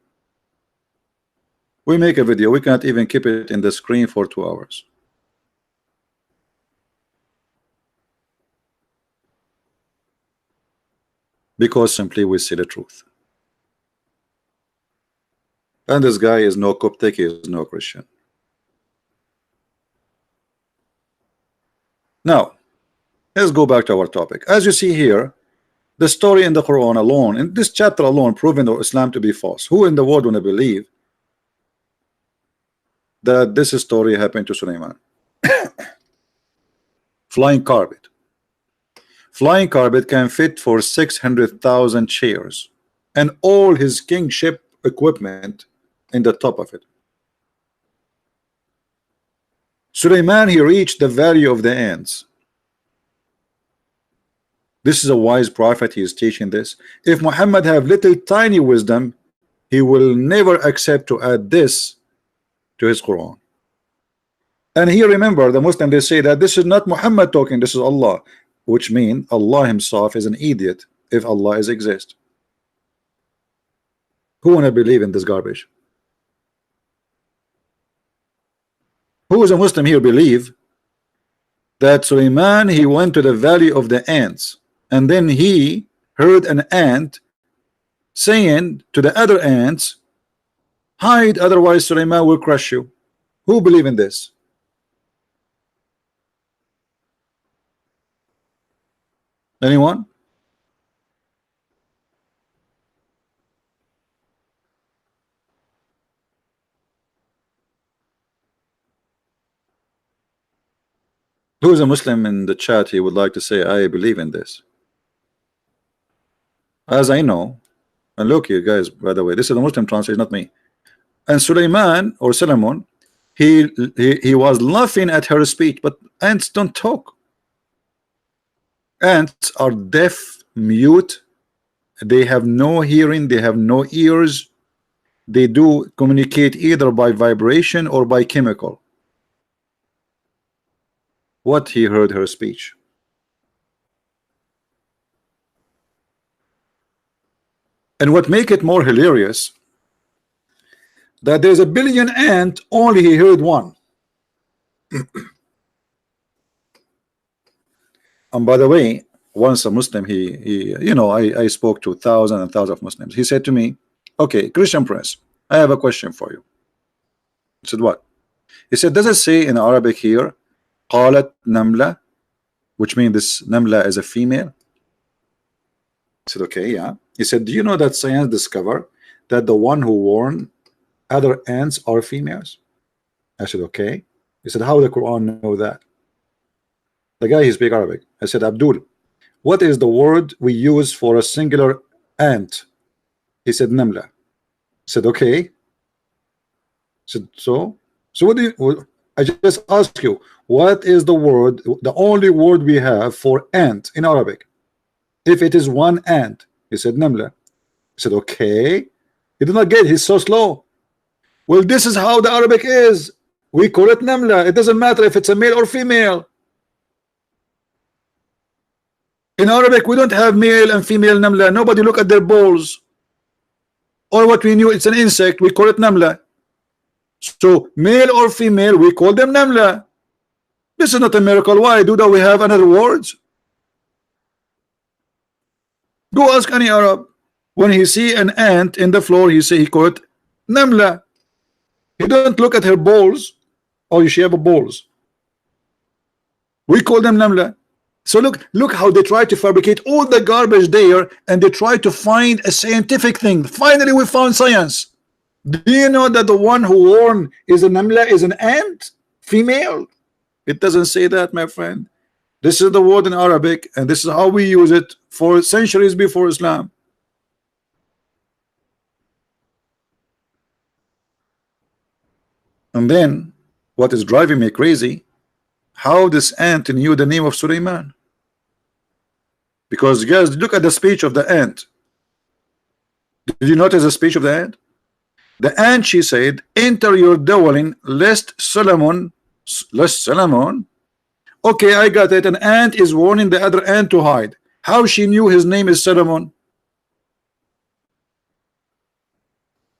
We make a video, we can't even keep it in the screen for 2 hours. Because simply we see the truth. And this guy is no Coptic, he is no Christian. Now, let's go back to our topic. As you see here, the story in the Quran alone, in this chapter alone, proving Islam to be false. Who in the world would believe that this story happened to Sulaiman? Flying carpet. Flying carpet can fit for 600,000 chairs and all his kingship equipment in the top of it. Sulaiman, he reached the value of the ants. This is a wise prophet, he is teaching this. If Muhammad have little tiny wisdom, he will never accept to add this to his Quran. And here, remember, the Muslim, they say that this is not Muhammad talking, this is Allah, which means Allah himself is an idiot if Allah is exist. Who wanna believe in this garbage? Who is a Muslim here believe that Sulaiman, he went to the valley of the ants and then he heard an ant saying to the other ants, hide, otherwise Sulaiman will crush you? Who believe in this? Anyone? Who is a Muslim in the chat? He would like to say, I believe in this. As I know, and look here, guys, by the way, this is a Muslim translation, not me. And Suleiman or Solomon, he was laughing at her speech. But ants don't talk. Ants are deaf, mute. They have no hearing. They have no ears. They do communicate either by vibration or by chemical. What he heard her speech. And what make it more hilarious, that there's a billion ant, only he heard one. And by the way, once a Muslim, he you know, I spoke to thousands and thousands of Muslims. He said to me, okay, Christian Prince, I have a question for you. I said, what? He said, does it say in Arabic here, قالت نملة, which means this Namla is a female? I said, okay, yeah. He said, do you know that science discovered that the one who warn other ants are females? I said, okay. He said, how the Quran know that? The guy, he speak Arabic. I said, Abdul, what is the word we use for a singular ant? He said, Namla. I said, okay. I said, so what do you, I just ask you, what is the word, the only word we have for ant in Arabic? If it is one ant? He said, Namla. I said, okay. He did not get it. He's so slow. Well, this is how the Arabic is. We call it Namla. It doesn't matter if it's a male or female. In Arabic, we don't have male and female Namla. Nobody look at their balls. Or what we knew, it's an insect. We call it Namla. So male or female, we call them Namla. This is not a miracle. Why do that? We have another words. Go ask any Arab. When he see an ant in the floor, he say he call it Namla. He don't look at her balls. Oh, she have a balls. We call them Namla. So look how they try to fabricate all the garbage there, and they try to find a scientific thing. Finally, we found science. Do you know that the one who warned is a Namla, is an ant, female? It doesn't say that, my friend. This is the word in Arabic, and this is how we use it for centuries before Islam. And then, what is driving me crazy, how this ant knew the name of Suleiman? Because guys, look at the speech of the ant. Did you notice the speech of the ant? The ant, she said, enter your dwelling lest Solomon. Okay, I got it. An ant is warning the other ant to hide. How she knew his name is Solomon?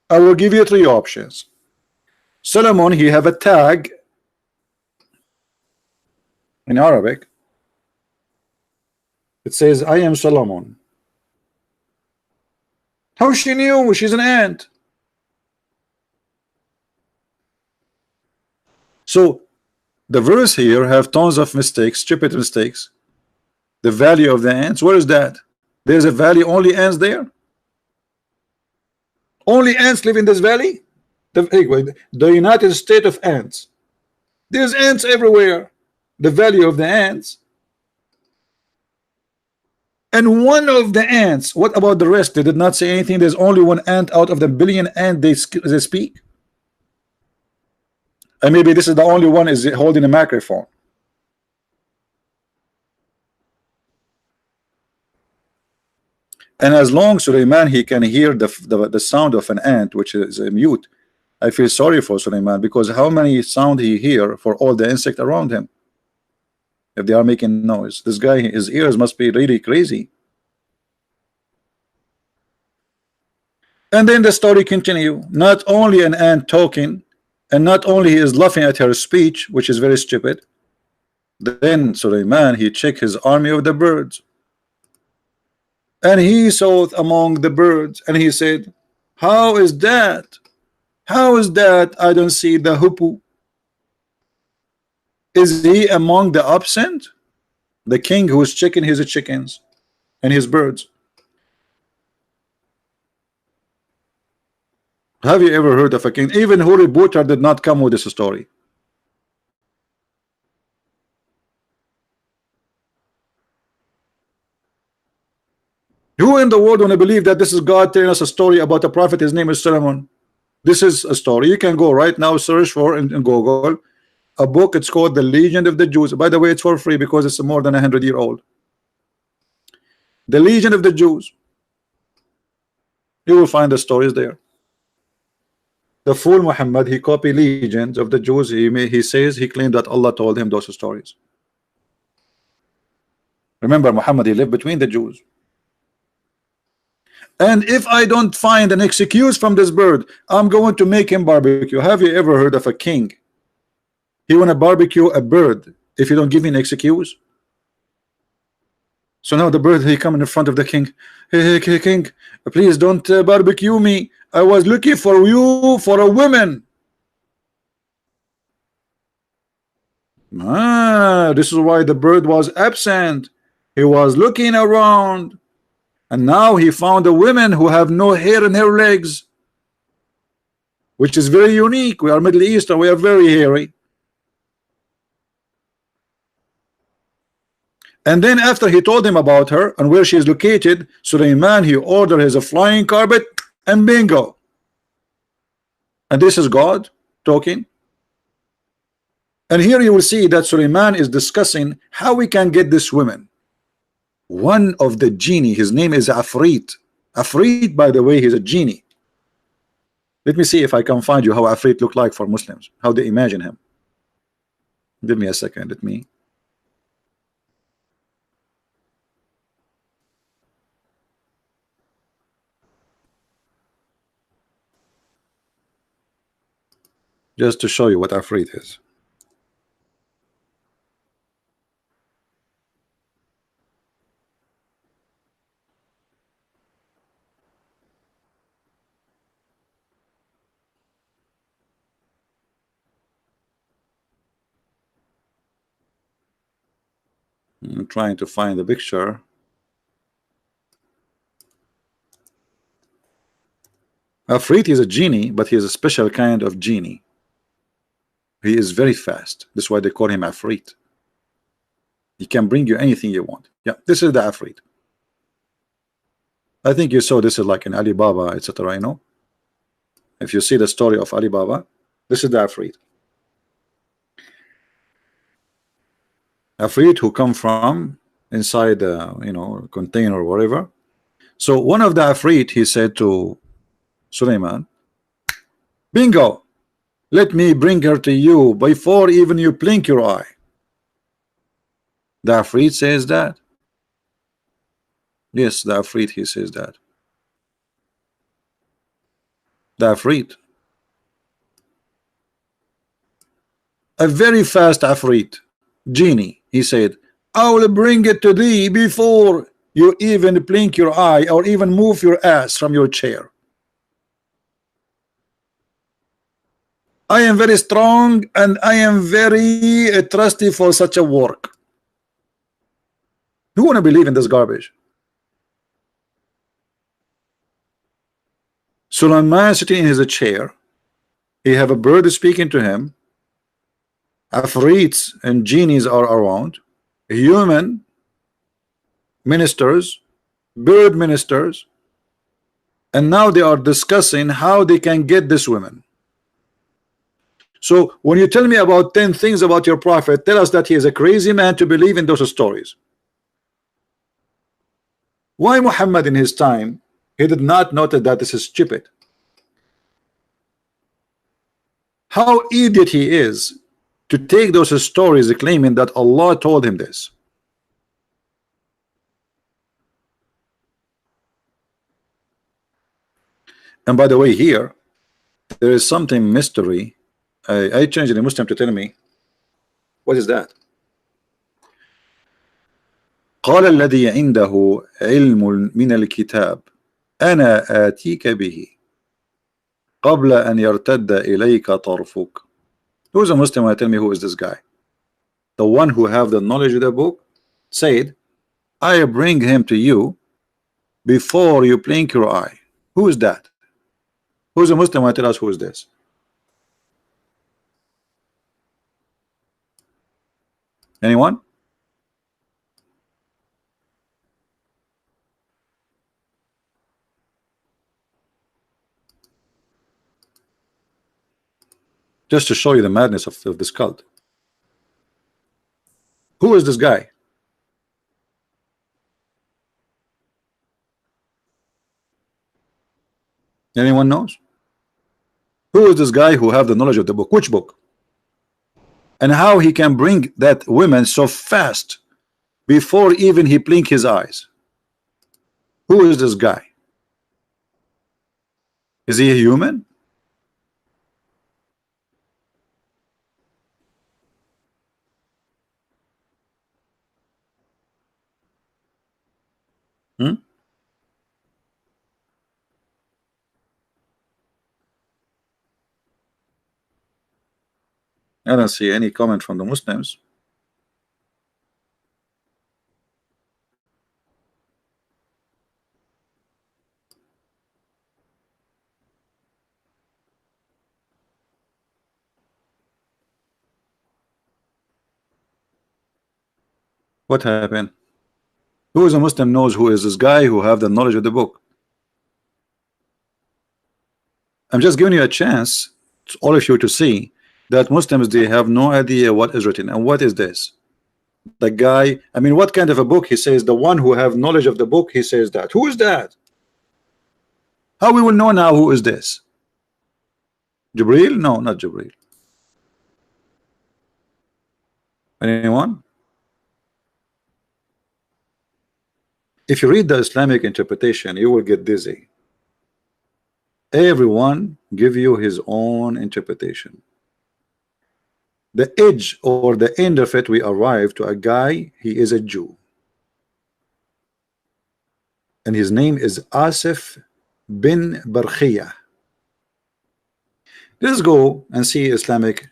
I will give you three options. Solomon, he have a tag in Arabic. It says, I am Solomon. How she knew? She's an ant. So the verse here have tons of mistakes, stupid mistakes. The valley of the ants, where is that? There's a valley, only ants there? Only ants live in this valley? The United States of ants. There's ants everywhere. The valley of the ants. And one of the ants, what about the rest? They did not say anything. There's only one ant out of the billion ant they speak. And maybe this is the only one is holding a microphone. And as long as Suleiman, he can hear the sound of an ant, which is a mute, I feel sorry for Suleiman, because how many sound he hear for all the insect around him? If they are making noise, this guy, his ears must be really crazy. And then the story continue. Not only an ant talking, and not only he is laughing at her speech, which is very stupid. Then Suleiman, he checked his army of the birds, and he saw among the birds, and he said, how is that? How is that I don't see the hoopoe? Is he among the absent? The king who is checking his chickens and his birds. Have you ever heard of a king? Even Harry Potter did not come with this story. Who in the world want to believe that this is God telling us a story about a prophet? His name is Solomon. This is a story. You can go right now, search for in Google a book. It's called The Legend of the Jews. By the way, it's for free because it's more than 100-year-old. The Legend of the Jews. You will find the stories there. The fool Muhammad, he copied legends of the Jews. He says he claimed that Allah told him those stories. Remember, Muhammad, he lived between the Jews. And if I don't find an excuse from this bird, I'm going to make him barbecue. Have you ever heard of a king? He want to barbecue a bird if you don't give me an excuse. So now the bird, he come in front of the king. Hey, king, please don't barbecue me. I was looking for you for a woman. This is why the bird was absent. He was looking around, and now he found a woman who have no hair in her legs, which is very unique. We are Middle Eastern, we are very hairy. And then after he told him about her and where she is located, Suleiman, he ordered his flying carpet, and bingo. And this is God talking. And here you will see that Suleiman is discussing how we can get this woman. One of the genie, his name is Afrit. Afrit, by the way, he's a genie. Let me see if I can find you how Afrit look like for Muslims, how they imagine him. Give me a second. Let me. Just to show you what Afrit is. I'm trying to find the picture. Afrit is a genie, but he is a special kind of genie. He is very fast. That's why they call him Afrit. He can bring you anything you want. Yeah, this is the Afrit. I think you saw this is like in Alibaba, etc. You know, if you see the story of Alibaba, this is the Afrit. Afrit who come from inside the container or whatever. So one of the Afrit, he said to Suleiman, bingo, let me bring her to you before even you blink your eye. The Afrit says that. Yes, the Afrit, he says that. The Afrit. A very fast Afrit. Genie, he said, I will bring it to thee before you even blink your eye or even move your ass from your chair. I am very strong and I am very trusty for such a work. Who want to believe in this garbage? Suleiman sitting in his chair. He have a bird speaking to him. Afrits and genies are around. Human ministers, bird ministers, and now they are discussing how they can get this woman. So when you tell me about 10 things about your prophet, tell us that he is a crazy man to believe in those stories. Why Muhammad in his time, he did not notice that this is stupid? How idiot he is to take those stories claiming that Allah told him this. And by the way, here there is something mystery. I changed the Muslim to tell me what is that. قال الذي عنده علم من الكتاب أنا آتيك به قبل أن يرتد إليك طرفك. Who is a Muslim? I tell me who is this guy. The one who have the knowledge of the book said, I bring him to you before you blink your eye. Who is that? Who is a Muslim? I tell us who is this. Anyone? just to show you the madness of this cult. Who is this guy? Anyone knows? Who is this guy who have the knowledge of the book? Which book? And how he can bring that woman so fast before even he blink his eyes? Who is this guy? Is he a human? Hmm? I don't see any comment from the Muslims. What happened? Who is a Muslim knows who is this guy who have the knowledge of the book? I'm just giving you a chance, all of you, to see that Muslims, they have no idea what is written. And what is this? The guy, I mean, what kind of a book? He says the one who have knowledge of the book, he says that. Who is that? How we will know now who is this? Jibreel? No, not Jibreel. Anyone? If you read the Islamic interpretation, you will get dizzy. Everyone give you his own interpretation. The edge or the end of it, we arrive to a guy, he is a Jew. And his name is Asif bin Barkhiyah. Let's go and see Islamic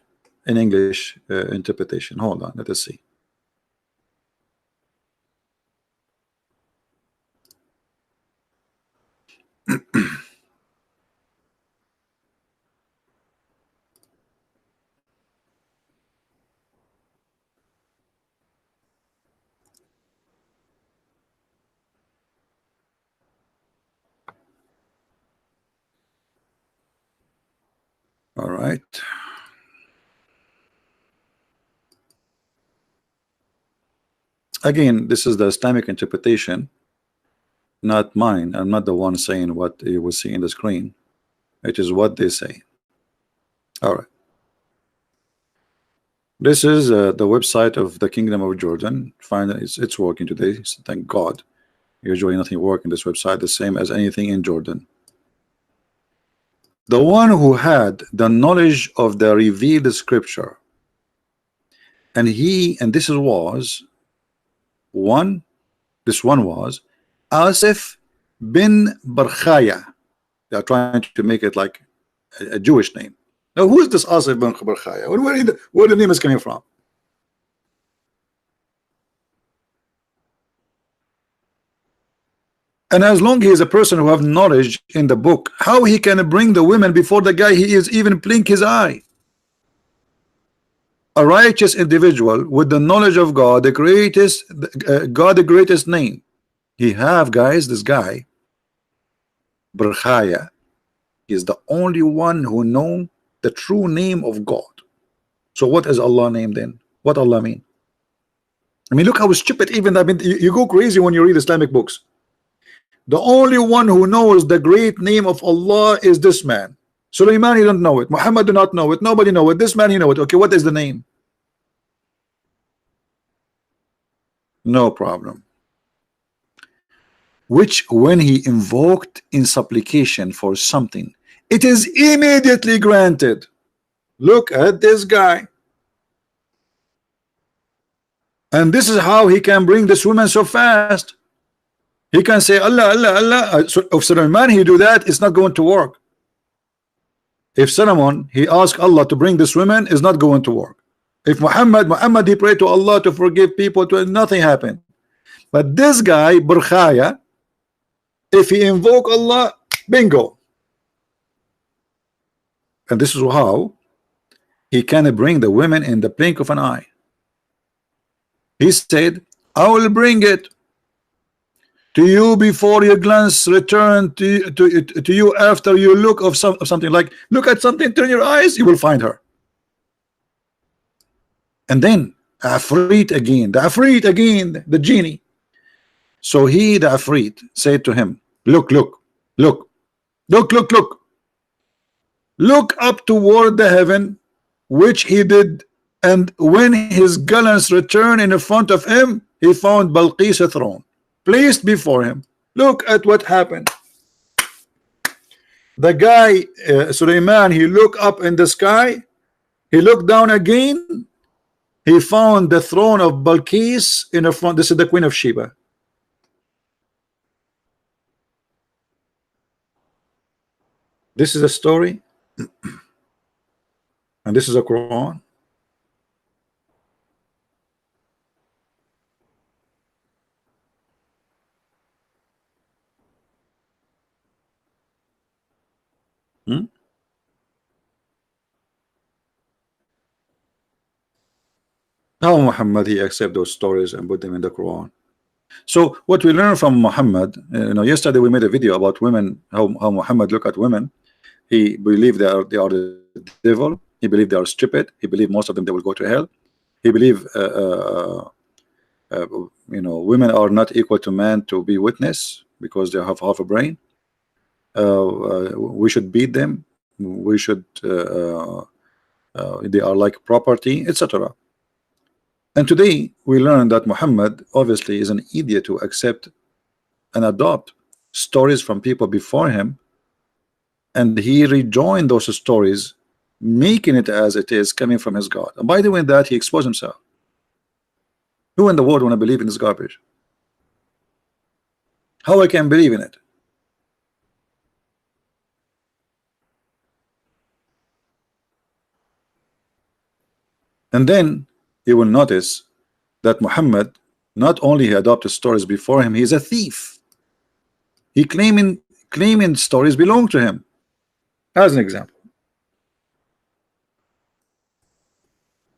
in English interpretation. Hold on, let us see. All right. Again, this is the Islamic interpretation, not mine. I'm not the one saying what you will see in the screen. It is what they say. All right. This is the website of the Kingdom of Jordan. Finally, it's working today. So thank God. Usually nothing works in this website, the same as anything in Jordan. The one who had the knowledge of the revealed scripture, and this was one. This one was Asif bin Barkhaya. They are trying to make it like a Jewish name. Now, who is this Asif bin Barkhaya? Where the name is coming from? And as long as he is a person who have knowledge in the book, how he can bring the women before the guy he is even blink his eye? A righteous individual with the knowledge of God, the greatest God, the greatest name. He have, guys, this guy Barkhaya is the only one who know the true name of God. So what is Allah name then? What Allah mean? I mean, look how stupid even, I mean, you go crazy when you read Islamic books. The only one who knows the great name of Allah is this man. Sulaiman, he don't know it. Muhammad do not know it. Nobody know it. This man, he know it. Okay, what is the name? No problem. Which when he invoked in supplication for something, it is immediately granted. Look at this guy. And this is how he can bring this woman so fast. He can say Allah, Allah, Allah. So if Solomon he do that, it's not going to work. If Solomon he asked Allah to bring this woman, it's not going to work. If Muhammad he prayed to Allah to forgive people, nothing happened. But this guy Barkhaya, if he invoke Allah, bingo. And this is how he can bring the women in the blink of an eye. He said, I will bring it to you before your glance return to you after you look of something. Like look at something, turn your eyes, you will find her. And then the Afrit again, the genie. So he, the Afrit, said to him, look, look, look, look, look, look, look up toward the heaven, which he did. And when his gallants returned in front of him, he found Balqis' throne placed before him. Look at what happened. The guy, Suleiman, he looked up in the sky, he looked down again, he found the throne of Balqis in the front. This is the Queen of Sheba. This is a story, and this is a Quran. Hmm? How Muhammad he accept those stories and put them in the Quran? So what we learn from Muhammad, yesterday we made a video about women, how Muhammad look at women. He believed they are the devil. He believed they are stupid. He believed most of them they will go to hell. He believed women are not equal to man to be witness because they have half a brain. We should beat them. We should they are like property, etc. And today we learn that Muhammad obviously is an idiot to accept and adopt stories from people before him, and he rejoined those stories, making it as it is coming from his God. And by the way, that he exposed himself. Who in the world want to believe in this garbage? How I can believe in it? And then you will notice that Muhammad not only he adopted stories before him, he's a thief. He claiming stories belong to him. As an example,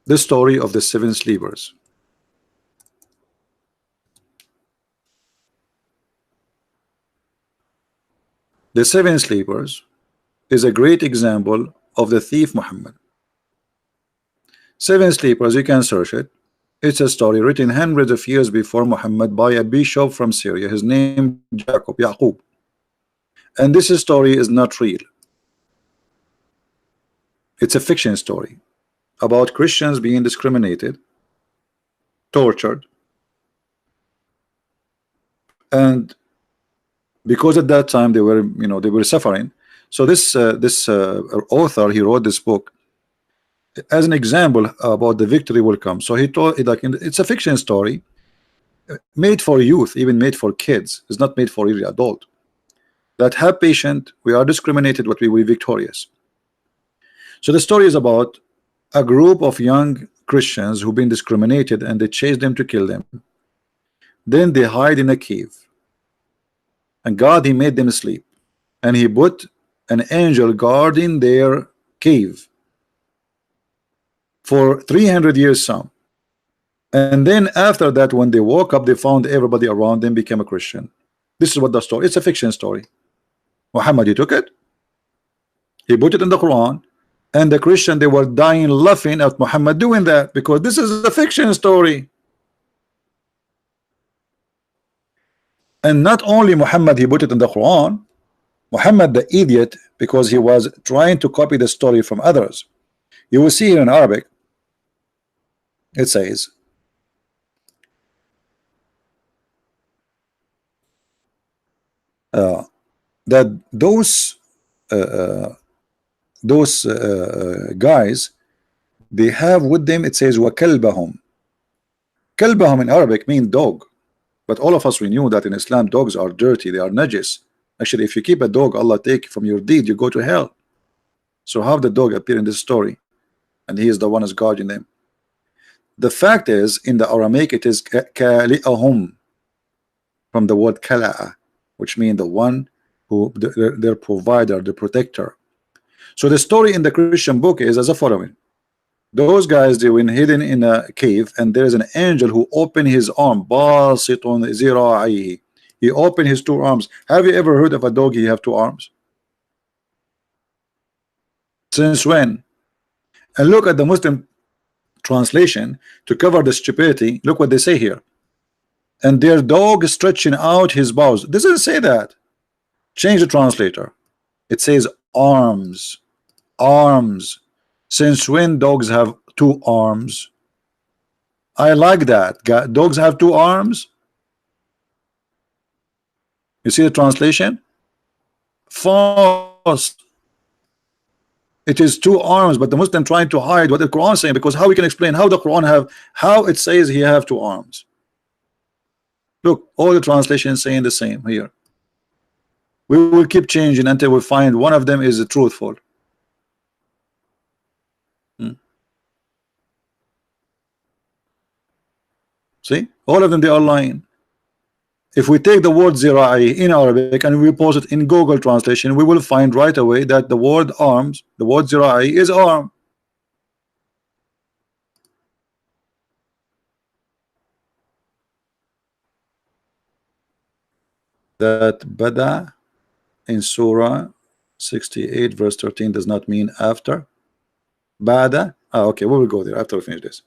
the story of the 7 sleepers. The 7 sleepers is a great example of the thief Muhammad. 7 sleepers, you can search it. It's a story written hundreds of years before Muhammad by a bishop from Syria. His name Yaqub. And this story is not real. It's a fiction story about Christians being discriminated, tortured, and because at that time they were suffering. So this author, he wrote this book as an example about the victory will come. So he told, like, it's a fiction story made for youth, even made for kids. It's not made for every adult. That have patience, we are discriminated, but we will be victorious. So the story is about a group of young Christians who've been discriminated, and they chase them to kill them. Then they hide in a cave, and God, he made them sleep, and he put an angel guarding their cave for 300 years some. And then after that, when they woke up, they found everybody around them became a Christian. This is what the story, it's a fiction story. Muhammad, he took it, he put it in the Quran, and the Christian, they were dying laughing at Muhammad doing that, because this is a fiction story. And not only Muhammad, he put it in the Quran, Muhammad the idiot, because he was trying to copy the story from others. You will see here in Arabic, it says that those guys, they have with them, it says وَكَلْبَهُمْ. Kalbahum in Arabic mean dog, but all of us, we knew that in Islam dogs are dirty, they are najis. Actually, if you keep a dog, Allah take from your deed, you go to hell. So how the dog appear in this story, and he is the one who's guarding them? The fact is, in the Aramaic, it is kali'ahum, from the word kala'a, which means the one who, their provider, the protector. So the story in the Christian book is as a following. Those guys, they were hidden in a cave, and there is an angel who opened his arm, basitun zira'ihi. He opened his 2 arms. Have you ever heard of a dog he have 2 arms? Since when? And look at the Muslim translation to cover the stupidity. Look what they say here. And their dog is stretching out his paws. This doesn't say that. Change the translator. It says arms. Arms. Since when dogs have two arms? I like that. Dogs have two arms. You see the translation? False. It is two arms, but the Muslim trying to hide what the Quran is saying, because how we can explain how the Quran have, how it says he have two arms. Look, all the translations saying the same here. We will keep changing until we find one of them is truthful. See, all of them, they are lying. If we take the word zira'i in Arabic and we post it in Google translation, we will find right away that the word arms, the word zira'i is arm. That bada in Surah 68 verse 13 does not mean after. Bada. Okay, we will go there after we finish this.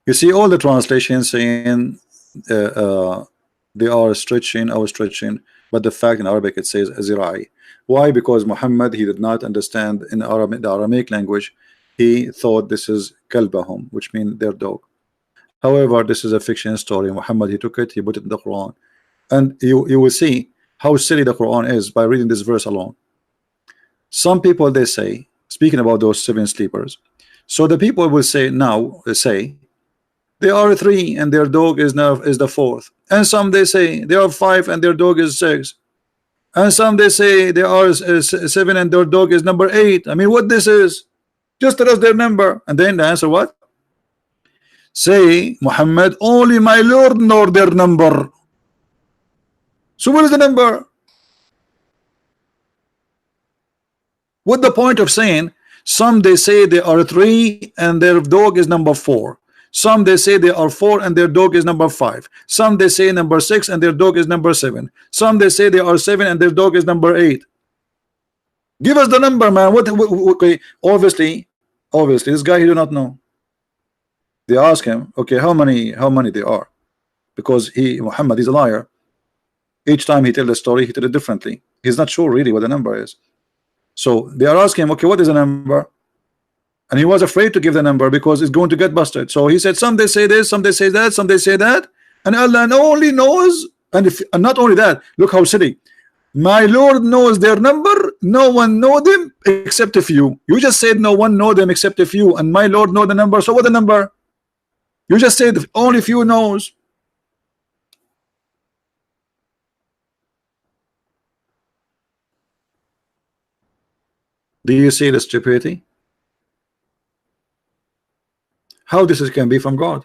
You see all the translations saying they are stretching or stretching, but the fact in Arabic it says zira'i. Why? Because Muhammad, he did not understand in Arabic, the Aramaic language. He thought this is kalbahum, which means their dog. However, this is a fiction story. Muhammad, he took it, he put it in the Quran, and you will see how silly the Quran is by reading this verse alone. Some people, they say, speaking about those seven sleepers, so the people will say now, they are three and their dog is now is the fourth, and some they say they are five and their dog is six, and some they say they are seven and their dog is number eight. I mean, what this is? Just tell us their number. And then the answer what? Say, Muhammad, only my Lord know their number. So what is the number? What the point of saying some they say they are three and their dog is number four? Some they say they are four and their dog is number five. Some they say number six and their dog is number seven. Some they say they are seven and their dog is number eight. Give us the number, man. What okay, obviously this guy, he do not know. They ask him, okay, how many they are? Because Muhammad is a liar. Each time he tell the story, he tell it differently. He's not sure really what the number is. So they are asking him, okay, what is the number? And he was afraid to give the number because it's going to get busted. So he said, some they say this, some they say that, some they say that, and Allah only knows. And not only that, look how silly. My Lord knows their number. No one know them except a few. You just said no one know them except a few, and my Lord know the number. So what the number? You just said only few knows. Do you see the stupidity? How this can be from God?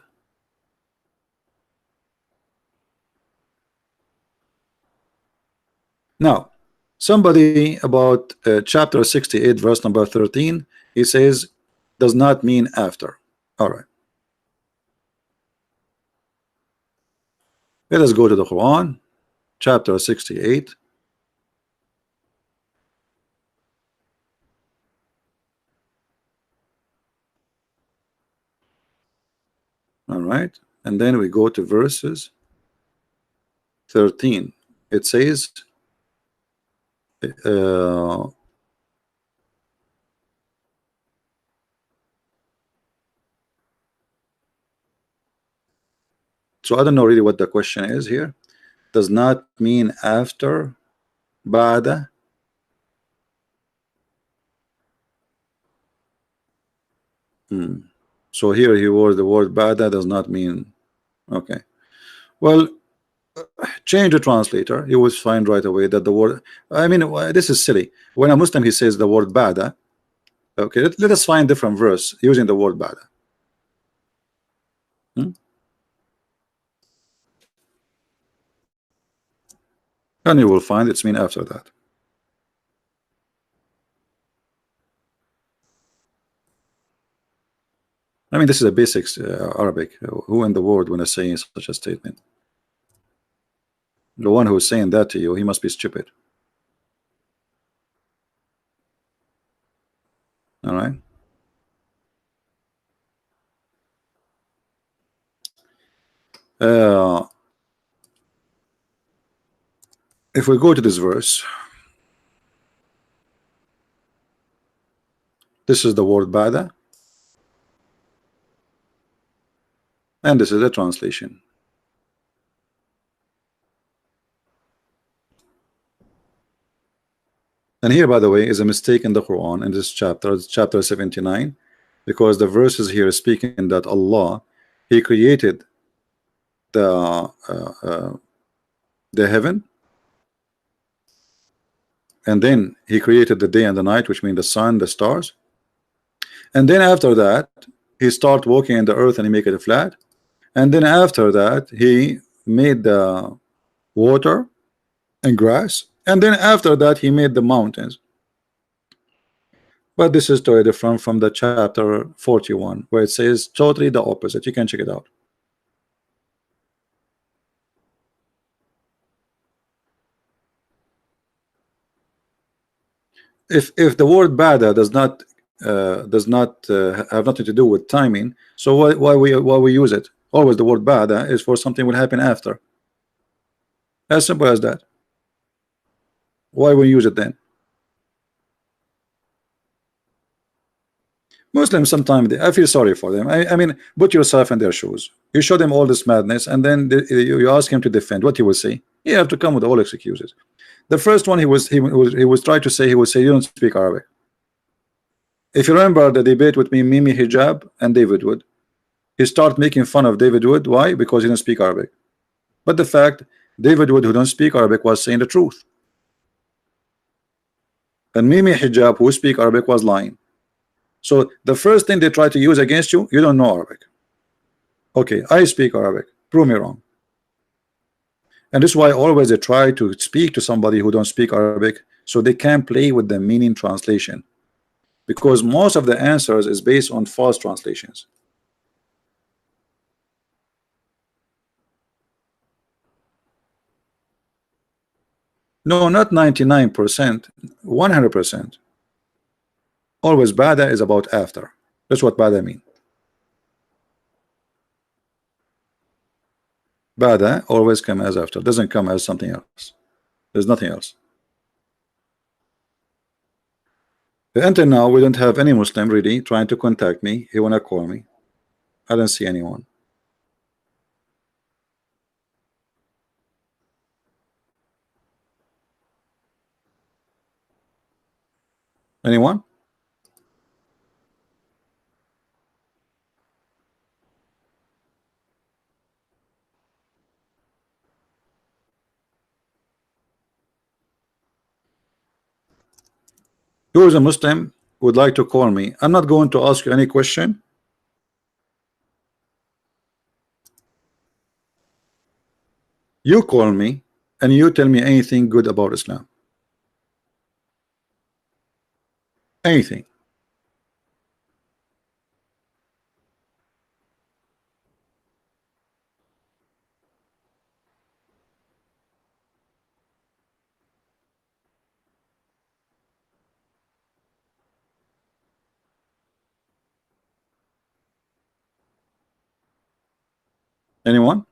Now, somebody about chapter 68, verse number 13, he says, does not mean after. All right. Let us go to the Quran, chapter 68. All right, and then we go to verses 13. It says, so I don't know really what the question is here. Does not mean after, ba'da. So here he was the word ba'da does not mean. Okay, well, change the translator. You will find right away that the word, I mean, this is silly. When a Muslim he says the word ba'da, okay, let us find different verse using the word ba'da. And you will find it's mean after that. I mean, this is a basics Arabic. Who in the world when saying such a statement? The one who is saying that to you, he must be stupid. All right. Uh, if we go to this verse, this is the word bada, and this is the translation. And here, by the way, is a mistake in the Quran in this chapter, it's chapter 79, because the verses here is speaking that Allah, He created the heaven, and then He created the day and the night, which mean the sun, the stars, and then after that He start walking in the earth and He make it flat, and then after that He made the water and grass, and then after that He made the mountains. But this is totally different from the chapter 41, where it says totally the opposite. You can check it out. If the word bada does not have nothing to do with timing, so why we use it? Always the word bada is for something will happen after. As simple as that. Why we use it then? Muslims sometimes I feel sorry for them. I mean, put yourself in their shoes. You show them all this madness, and then you ask him to defend. What he will say? You have to come with all excuses. The first one he was trying to say, he would say, you don't speak Arabic. If you remember the debate with me, Mimi Hijab and David Wood, he started making fun of David Wood. Why? Because he didn't speak Arabic. But the fact David Wood, who don't speak Arabic, was saying the truth, and Mimi Hijab, who speak Arabic, was lying. So the first thing they try to use against you, you don't know Arabic. Okay, I speak Arabic. Prove me wrong. And this is why always they try to speak to somebody who don't speak Arabic, so they can play with the meaning translation, because most of the answers is based on false translations. No, not 99%, 100%. Always bada is about after. That's what bada mean. Bada always come as after, doesn't come as something else. There's nothing else. Until now, we don't have any Muslim really trying to contact me. He wanna call me. I don't see anyone. Anyone? Who is a Muslim would like to call me? I'm not going to ask you any question. You call me and you tell me anything good about Islam. Anything. Anyone?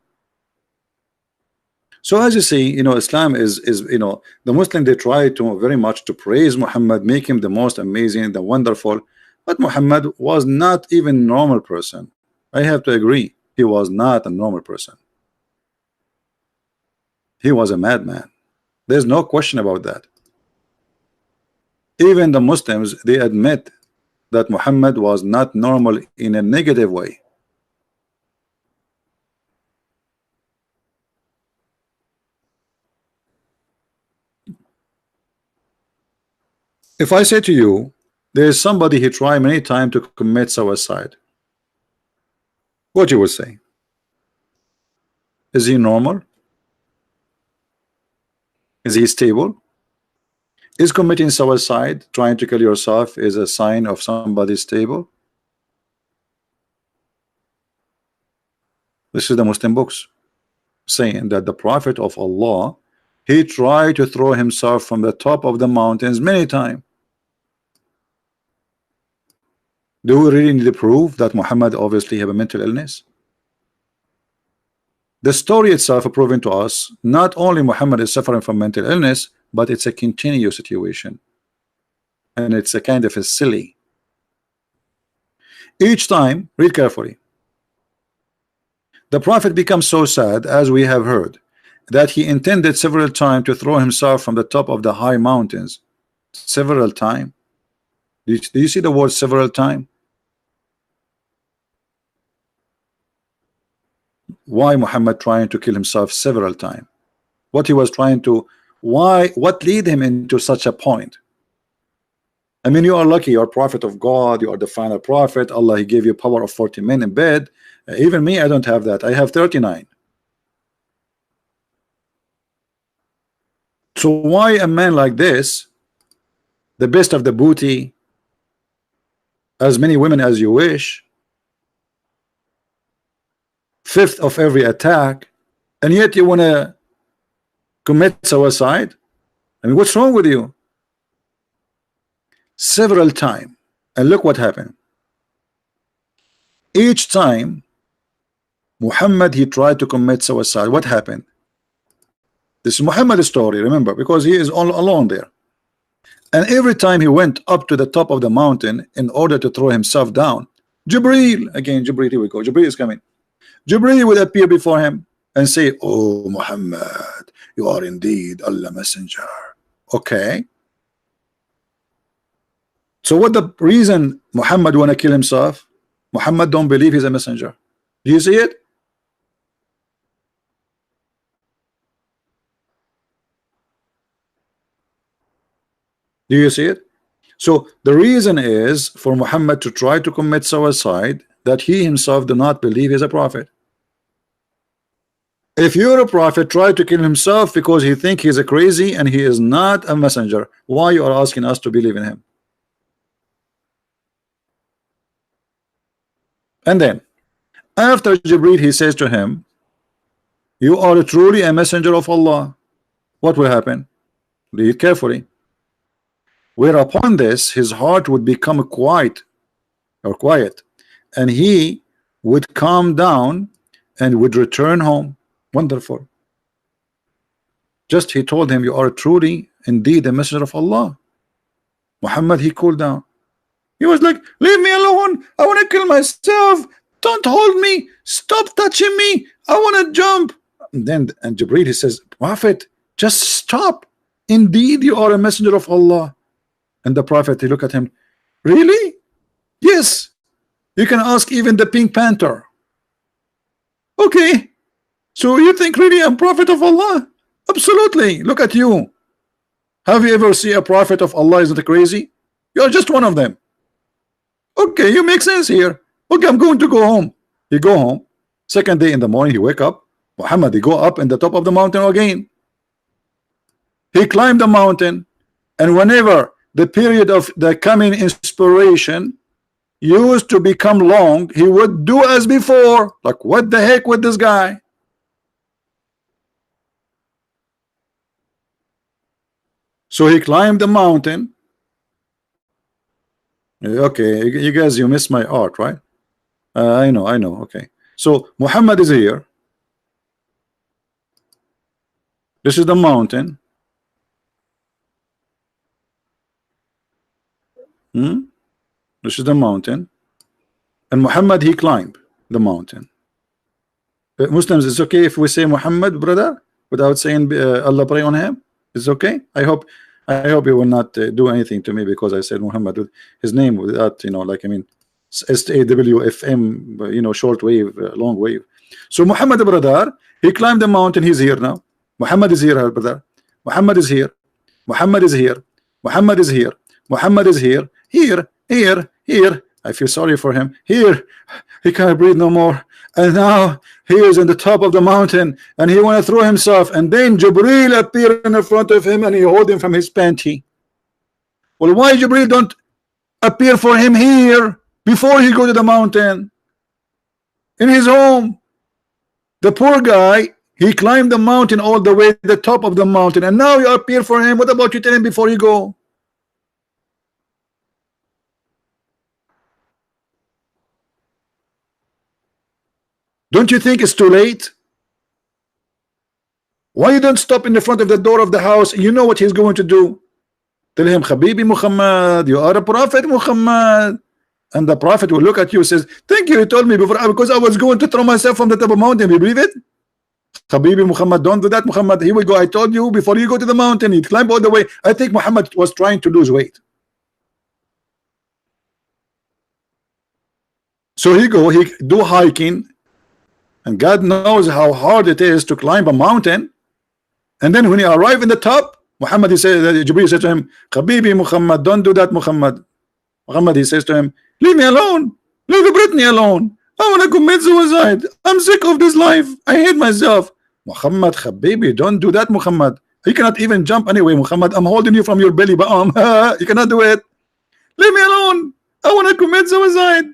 So as you see, Islam is the Muslim, they try to very much to praise Muhammad, make him the most amazing, the wonderful, but Muhammad was not even normal person. I have to agree, he was not a normal person. He was a madman. There's no question about that. Even the Muslims, they admit that Muhammad was not normal in a negative way. If I say to you, there is somebody he tried many times to commit suicide, what you would say? Is he normal? Is he stable? Is committing suicide, trying to kill yourself, is a sign of somebody stable? This is the Muslim books saying that the Prophet of Allah, he tried to throw himself from the top of the mountains many times. Do we really need to prove that Muhammad obviously have a mental illness? The story itself proving to us not only Muhammad is suffering from mental illness, but it's a continuous situation, and it's a kind of a silly. Each time, read carefully, the prophet becomes so sad, as we have heard, that he intended several times to throw himself from the top of the high mountains. Several times. Do you see the word several times? Why Muhammad trying to kill himself several times? What he was trying to, why, what lead him into such a point? I mean, you are lucky, you are prophet of God, you are the final prophet. Allah, he gave you power of 40 men in bed. Even me, I don't have that. I have 39. So why a man like this, the best of the booty, as many women as you wish, fifth of every attack, and yet you want to commit suicide? I mean, what's wrong with you? Several times, and look what happened. Each time Muhammad, he tried to commit suicide, what happened? This is Muhammad's story, remember, because he is all alone there. And every time he went up to the top of the mountain in order to throw himself down, Jibreel, again Jibreel, here we go, Jibreel is coming. Jibreel would appear before him and say, oh Muhammad, you are indeed Allah messenger. Okay, so what the reason Muhammad want to kill himself? Muhammad don't believe he's a messenger. Do you see it? Do you see it? So the reason is for Muhammad to try to commit suicide that he himself do not believe he's a prophet. If you're a prophet, try to kill himself because he think he's a crazy and he is not a messenger. Why you are asking us to believe in him? And then after Jibreel, he says to him, you are truly a messenger of Allah. What will happen? Read carefully. Whereupon this, his heart would become quiet, and he would calm down and would return home. Wonderful. Just he told him, you are truly indeed a messenger of Allah. Muhammad, he cooled down. He was like, leave me alone, I want to kill myself, don't hold me, stop touching me, I want to jump. And Jibreel, he says, Prophet, just stop, indeed you are a messenger of Allah. And the Prophet, he look at him, really? Yes, you can ask even the Pink Panther. Okay, so you think really I'm prophet of Allah? Absolutely, look at you. Have you ever seen a prophet of Allah? Isn't it crazy? You are just one of them. Okay, you make sense here. Okay, I'm going to go home. He go home. Second day in the morning, he wake up. Muhammad, he go up in the top of the mountain again. He climbed the mountain, and whenever the period of the coming inspiration used to become long, he would do as before. Like, what the heck with this guy? So he climbed the mountain. Okay, you guys, you missed my art, right? I know. Okay, so Muhammad is here. This is the mountain. This is the mountain, and Muhammad, he climbed the mountain. Muslims, it's okay if we say Muhammad, brother, without saying Allah pray on him? It's okay. I hope he will not do anything to me because I said Muhammad with his name without, like, I mean, SAWFM, short wave, long wave. So Muhammad, brother, he climbed the mountain. He's here now. Muhammad is here, brother. Muhammad is here. Muhammad is here. Muhammad is here. Muhammad is here. Here. I feel sorry for him. Here, he can't breathe no more. And now he is in the top of the mountain, and he want to throw himself. And then Jibreel appeared in front of him, and he hold him from his panty. Well, why Jibreel don't appear for him here before he go to the mountain in his home? The poor guy, he climbed the mountain all the way to the top of the mountain, and now you appear for him. What about you tell him before you go? Don't you think it's too late? Why you don't stop in the front of the door of the house? You know what he's going to do. Tell him, Habibi Muhammad, you are a prophet Muhammad. And the prophet will look at you and says, thank you, he told me before, because I was going to throw myself from the top of the mountain. You believe it? Habibi Muhammad, don't do that, Muhammad. Here we go. I told you before you go to the mountain, you climb all the way. I think Muhammad was trying to lose weight. So he do hiking, and God knows how hard it is to climb a mountain. And then when he arrived in the top, Muhammad, he said, Jibreel said to him, Habibi Muhammad, don't do that, Muhammad. Muhammad, he says to him, leave me alone. Leave Brittany alone. I want to commit suicide. I'm sick of this life. I hate myself. Muhammad, Habibi, don't do that, Muhammad. You cannot even jump anyway, Muhammad. I'm holding you from your belly button. You cannot do it. Leave me alone. I want to commit suicide.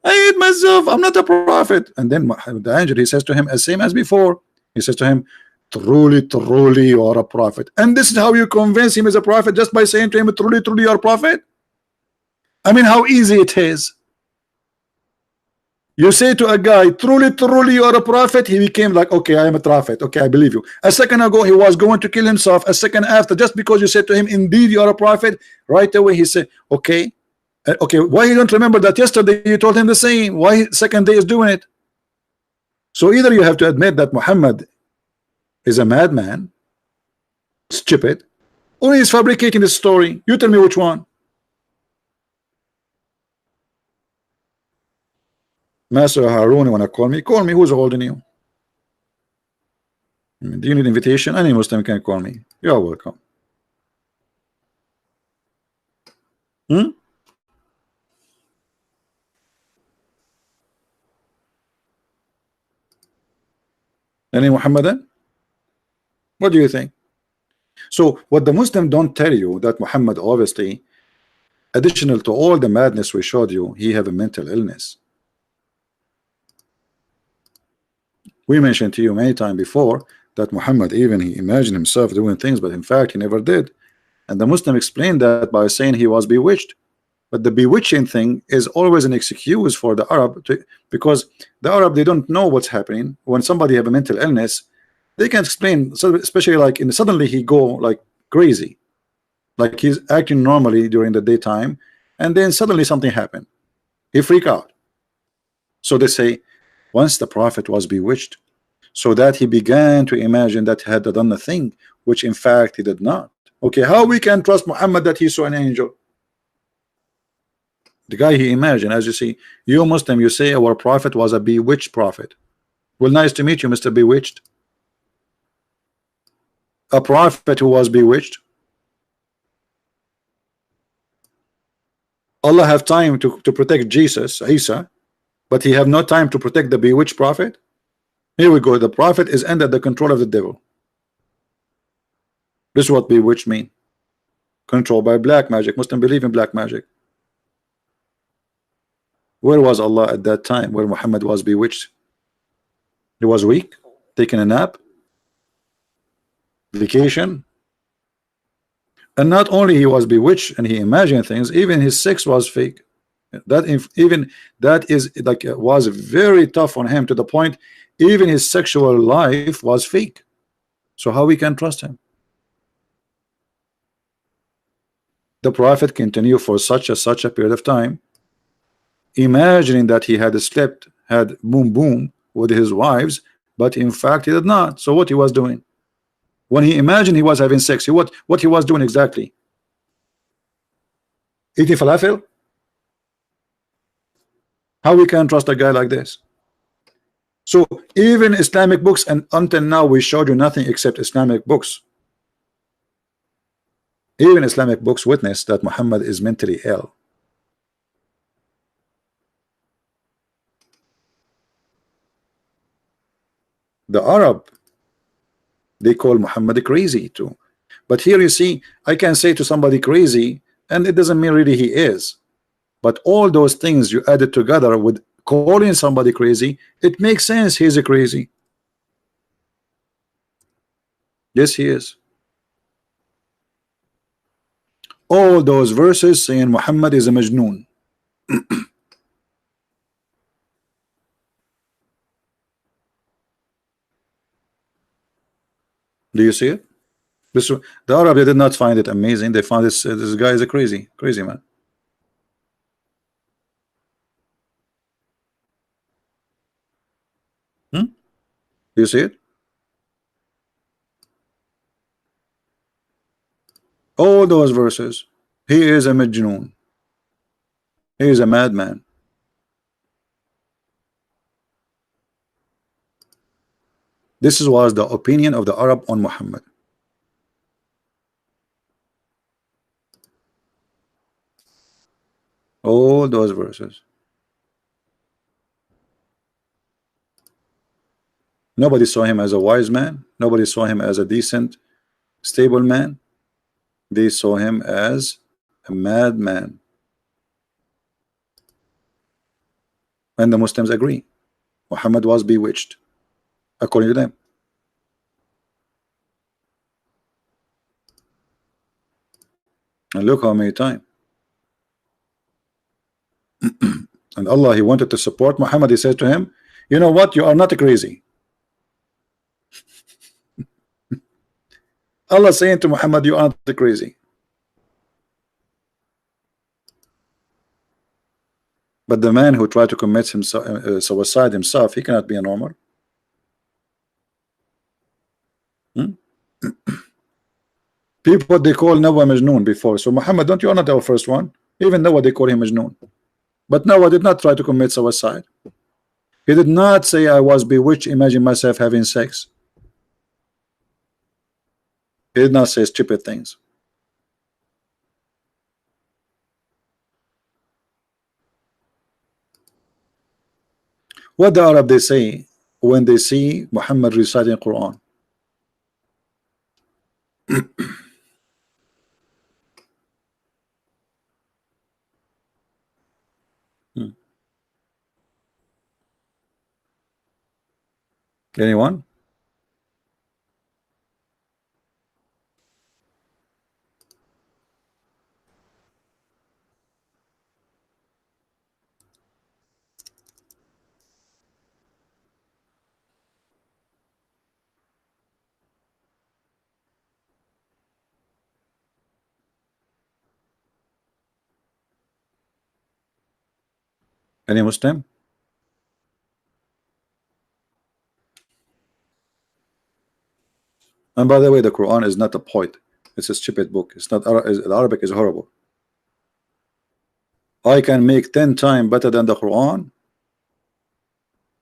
I hate myself. I'm not a prophet. And then the angel, he says to him, as same as before, he says to him, truly, truly, you are a prophet. And this is how you convince him as a prophet, just by saying to him, truly, truly, you are a prophet. I mean, how easy it is. You say to a guy, truly, truly, you are a prophet. He became like, okay, I am a prophet. Okay, I believe you. A second ago, he was going to kill himself. A second after, just because you said to him, indeed, you are a prophet, right away he said, okay. Okay, why you don't remember that yesterday you told him the same? Why second day is doing it? So either you have to admit that Muhammad is a madman, stupid, or he is fabricating the story. You tell me which one. Master Harun, you want to call me? Call me. Who's holding you? Do you need invitation? Any Muslim can call me. You are welcome. Any Muhammadan? What do you think? So what the Muslim don't tell you, that Muhammad, obviously, additional to all the madness we showed you, he have a mental illness. We mentioned to you many times before that Muhammad, even he imagined himself doing things, but in fact he never did. And the Muslim explained that by saying he was bewitched. But the bewitching thing is always an excuse for the Arab because the Arab, they don't know what's happening. When somebody have a mental illness, they can explain, so especially like in suddenly he go like crazy, like he's acting normally during the daytime, and then suddenly something happened, he freak out. So they say once the prophet was bewitched, so that he began to imagine that he had done a thing which in fact he did not. Okay, how we can trust Muhammad that he saw an angel? The guy he imagined, as you see, you Muslim, you say our prophet was a bewitched prophet. Well, nice to meet you, Mr. Bewitched. A prophet who was bewitched. Allah have time to protect Jesus, Isa, but he have no time to protect the bewitched prophet. Here we go. The prophet is under the control of the devil. This is what bewitched mean. Controlled by black magic. Muslim believe in black magic. Where was Allah at that time where Muhammad was bewitched? He was weak, taking a nap, vacation. And not only he was bewitched and he imagined things, even his sex was fake. Even that is like was very tough on him, to the point even his sexual life was fake. So how we can trust him? The prophet continued for such a period of time, imagining that he had slept, had boom with his wives, but in fact he did not. So what he was doing when he imagined he was having sex, what he was doing exactly? Eating falafel? How we can trust a guy like this? So even Islamic books, and until now we showed you nothing except Islamic books. Even Islamic books witness that Muhammad is mentally ill. The Arab, they call Muhammad crazy too. But here you see, I can say to somebody crazy, and it doesn't mean really he is. But all those things you added together with calling somebody crazy, it makes sense he's a crazy. Yes, he is. All those verses saying Muhammad is a majnoon. Do you see it? This the Arab, they did not find it amazing. They found this guy is a crazy man. Hmm? Do you see it? All those verses. He is a majnoon. He is a madman. This was the opinion of the Arab on Muhammad. All those verses. Nobody saw him as a wise man. Nobody saw him as a decent, stable man. They saw him as a madman. And the Muslims agree. Muhammad was bewitched, according to them. And look how many times. And Allah, he wanted to support Muhammad. He said to him, you know what? You are not crazy. Allah saying to Muhammad, you aren't crazy. But the man who tried to commit himself, suicide himself, he cannot be a normal. Hmm? People they call Noah Majnoon before. So Muhammad, don't you are not our first one. Even Noah they call him Majnoon. But Noah did not try to commit suicide. He did not say I was bewitched, imagine myself having sex. He did not say stupid things. What the Arab they say when they see Muhammad reciting Quran? Hmm. Anyone? Any Muslim? And by the way, the Quran is not a poet. It's a stupid book. It's not the Arabic is horrible. I can make 10 times better than the Quran.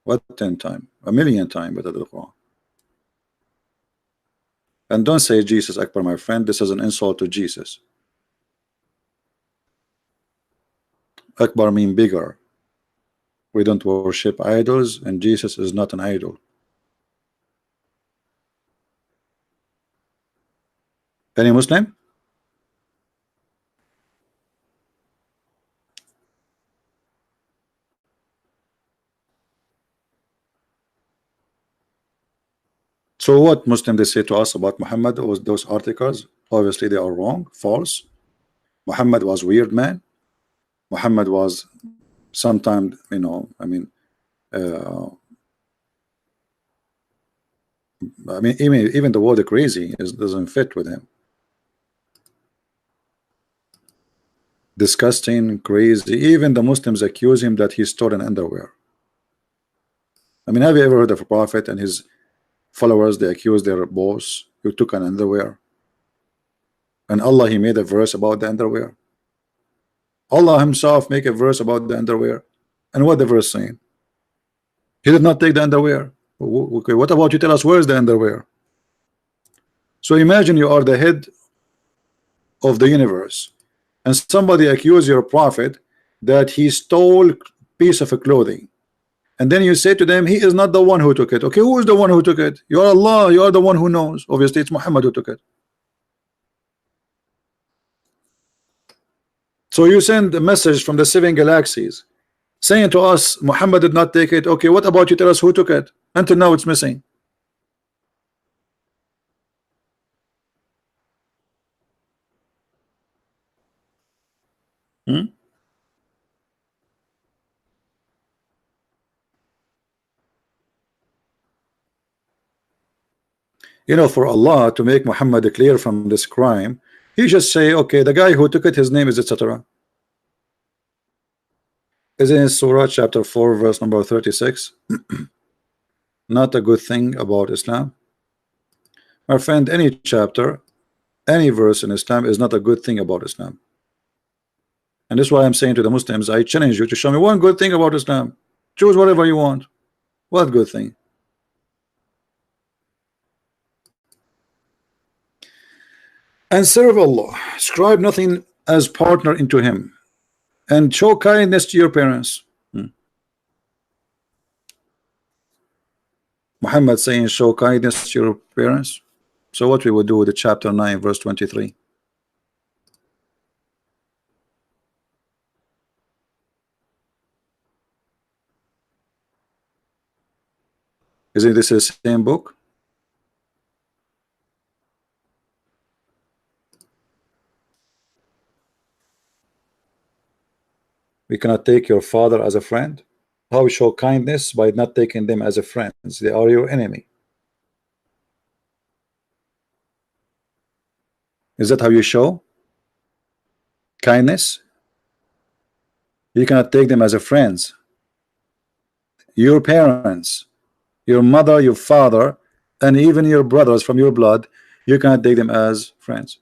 What 10 times? A million times better than the Quran. And don't say Jesus Akbar, my friend. This is an insult to Jesus. Akbar mean bigger. We don't worship idols, and Jesus is not an idol. Any Muslim? So what Muslim they say to us about Muhammad was those articles? Obviously they are wrong, false. Muhammad was weird man. Muhammad was sometimes, you know, even the word crazy doesn't fit with him. Disgusting, crazy. Even the Muslims accuse him that he stole an underwear. Have you ever heard of a prophet and his followers? They accuse their boss who took an underwear, and Allah he made a verse about the underwear. Allah himself make a verse about the underwear, and what the verse saying? He did not take the underwear. Okay, what about you? Tell us where's the underwear? So imagine you are the head of the universe, and somebody accuse your prophet that he stole piece of clothing, and then you say to them he is not the one who took it. Okay, who is the one who took it? You are Allah. You are the one who knows. Obviously it's Muhammad who took it. So you send a message from the 7 galaxies saying to us Muhammad did not take it. Okay, what about you? Tell us who took it. Until now it's missing. Hmm? You know, for Allah to make Muhammad clear from this crime, he just say, okay, the guy who took it, his name is etc. Isn't it Surah chapter 4 verse number 36? Not a good thing about Islam. My friend, any chapter, any verse in Islam is not a good thing about Islam. And this is why I'm saying to the Muslims, I challenge you to show me one good thing about Islam. Choose whatever you want. What good thing? And serve Allah, ascribe nothing as partner into him, and show kindness to your parents. Muhammad saying show kindness to your parents. So what we would do with the chapter 9 verse 23? Isn't this the same book? We cannot take your father as a friend. How we show kindness? By not taking them as a friends. They are your enemy. Is that how you show kindness? You cannot take them as a friends. Your parents, your mother, your father, and even your brothers from your blood, you cannot take them as friends.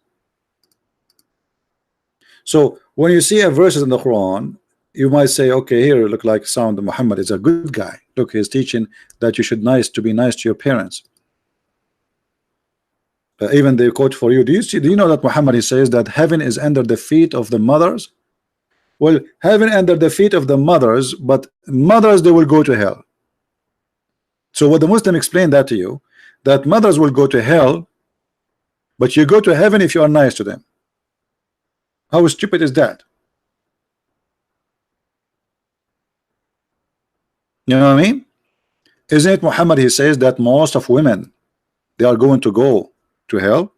So when you see a verses in the Quran, you might say, okay, here look like sound Muhammad is a good guy. Look, he's teaching that you should be nice to your parents. Even they quote for you. Do you know that Muhammad, he says that heaven is under the feet of the mothers? Well, heaven under the feet of the mothers, but mothers, they will go to hell. So what the Muslim explained that to you, that mothers will go to hell, but you go to heaven if you are nice to them. How stupid is that? You know what I mean? Isn't it Muhammad, he says that most of women, they are going to go to hell?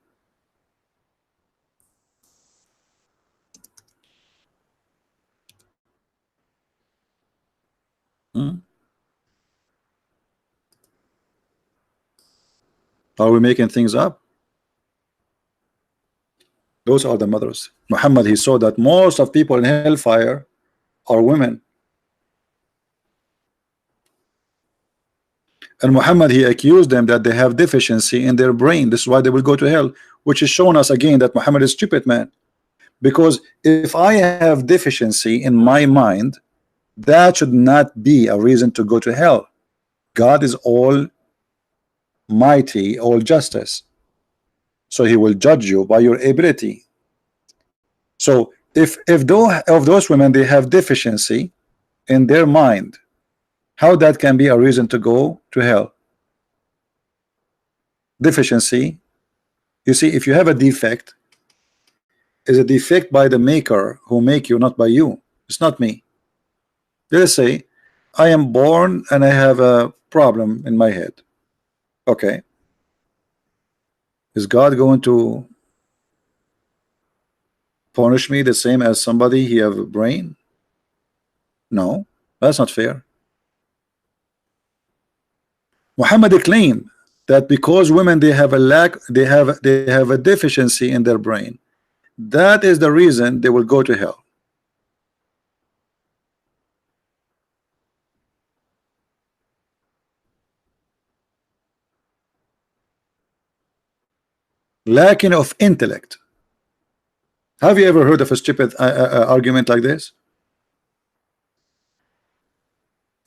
Are we making things up? Those are the mothers. Muhammad, he saw that most of people in hellfire are women. And Muhammad, he accused them that they have deficiency in their brain. This is why they will go to hell, which is showing us again that Muhammad is stupid, man. Because if I have deficiency in my mind, that should not be a reason to go to hell. God is all mighty, all justice. So he will judge you by your ability. So if those women, they have deficiency in their mind, how that can be a reason to go to hell? Deficiency, you see, if you have a defect, is a defect by the maker who make you, not by you. It's not me. Let's say I am born and I have a problem in my head. Okay. Is God going to punish me the same as somebody he have a brain? No, that's not fair. Muhammad claimed that because women, they have a lack, they have a deficiency in their brain, that is the reason they will go to hell. Lacking of intellect. Have you ever heard of a stupid argument like this?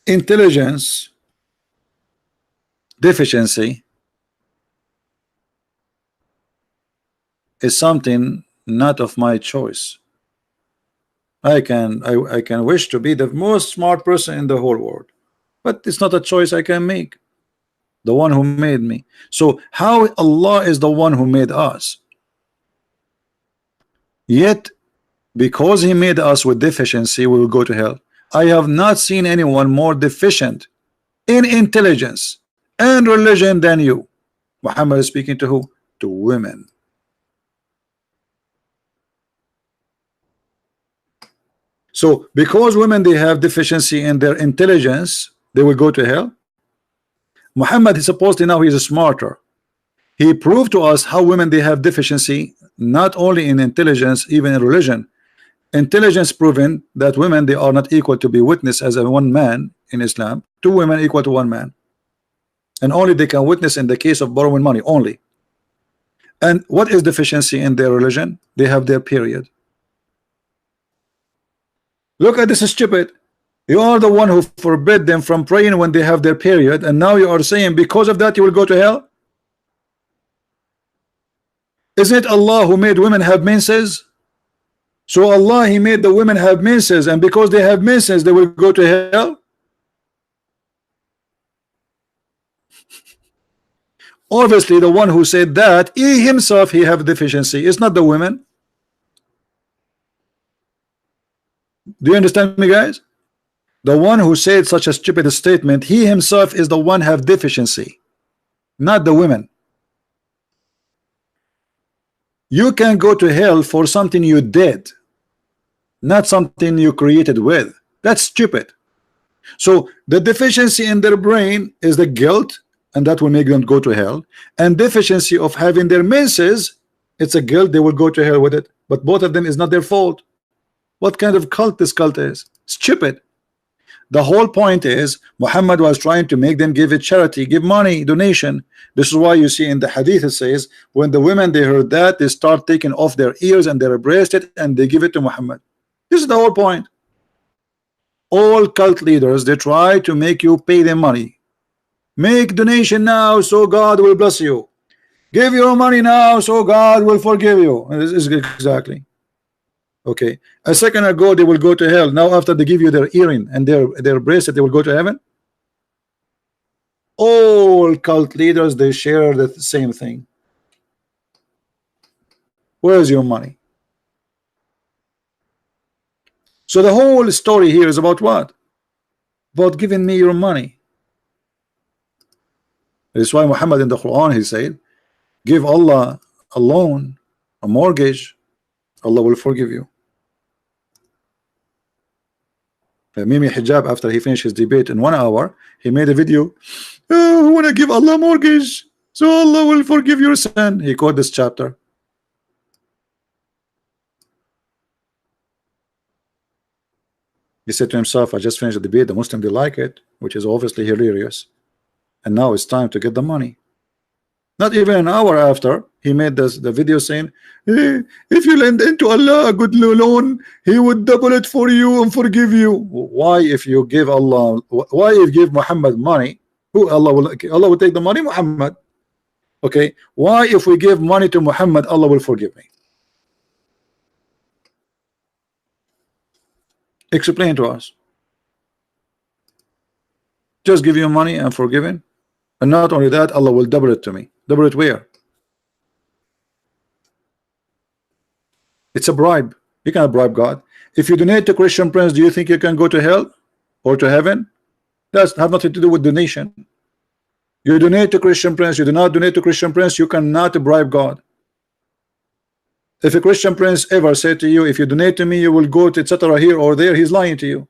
Intelligence deficiency is something not of my choice. I can wish to be the most smart person in the whole world, but it's not a choice I can make. The one who made me. So how Allah is the one who made us? Yet because he made us with deficiency, we will go to hell. I have not seen anyone more deficient in intelligence and religion than you. Muhammad is speaking to who? To women. So because women, they have deficiency in their intelligence, they will go to hell. Muhammad is supposedly now he is smarter. He proved to us how women they have deficiency not only in intelligence, even in religion. Intelligence proven that women they are not equal to be witness as a one man in Islam. Two women equal to one man, and only they can witness in the case of borrowing money only. And what is deficiency in their religion? They have their period. Look at this stupid. You are the one who forbid them from praying when they have their period, and now you are saying because of that you will go to hell. Isn't it Allah who made women have menses? So Allah he made the women have menses, and because they have menses they will go to hell. Obviously the one who said that he himself he have deficiency. It's not the women. Do you understand me, guys? The one who said such a stupid statement, he himself is the one have deficiency, not the women. You can go to hell for something you did, not something you created with. That's stupid. So the deficiency in their brain is the guilt, and that will make them go to hell. And deficiency of having their menses, it's a guilt, they will go to hell with it. But both of them is not their fault. What kind of cult this cult is? Stupid. The whole point is Muhammad was trying to make them give it charity, give money, donation. This is why you see in the hadith it says when the women they heard that, they start taking off their ears and their bracelet and they give it to Muhammad. This is the whole point. All cult leaders they try to make you pay them money. Make donation now so God will bless you. Give your money now so God will forgive you. And this is exactly. Okay, a second ago they will go to hell. Now after they give you their earring and their bracelet, they will go to heaven. All cult leaders they share the same thing. Where's your money? So the whole story here is about what? About giving me your money. That's why Muhammad in the Quran he said, give Allah a loan, a mortgage, Allah will forgive you. Mimi Hijab, after he finished his debate in 1 hour, he made a video. Oh, I want to give Allah mortgage so Allah will forgive your sin. He quoted this chapter. He said to himself, I just finished the debate, the Muslim they like it, which is obviously hilarious, and now it's time to get the money. Not even an hour after he made the video saying, if you lend into Allah a good loan, he would double it for you and forgive you. Why if you give Allah, why if you give Muhammad money, who Allah will take the money? Muhammad. Okay, why if we give money to Muhammad, Allah will forgive me? Explain to us. Just give you money and forgiven, and not only that, Allah will double it to me. Double it where? It's a bribe. You cannot bribe God. If you donate to Christian Prince, do you think you can go to hell or to heaven? That's have nothing to do with donation. You donate to Christian Prince, you do not donate to Christian Prince, you cannot bribe God. If a Christian Prince ever said to you, if you donate to me, you will go to etc. here or there, he's lying to you.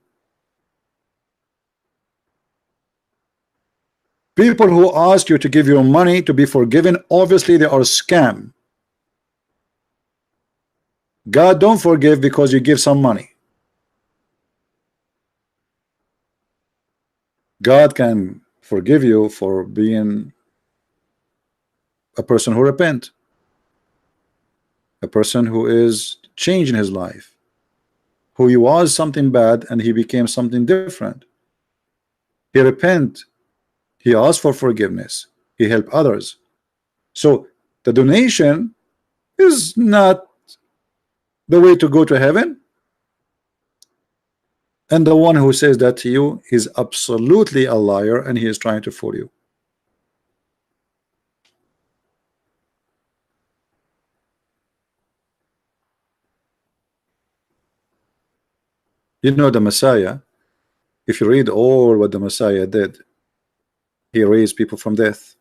People who ask you to give your money to be forgiven, obviously they are a scam. God don't forgive because you give some money. God can forgive you for being a person who repent, a person who is changing his life, who he was something bad and he became something different. He repent. He asked for forgiveness. He helped others. So the donation is not the way to go to heaven. And the one who says that to you is absolutely a liar, and he is trying to fool you. You know the Messiah, if you read all what the Messiah did, he raised people from death.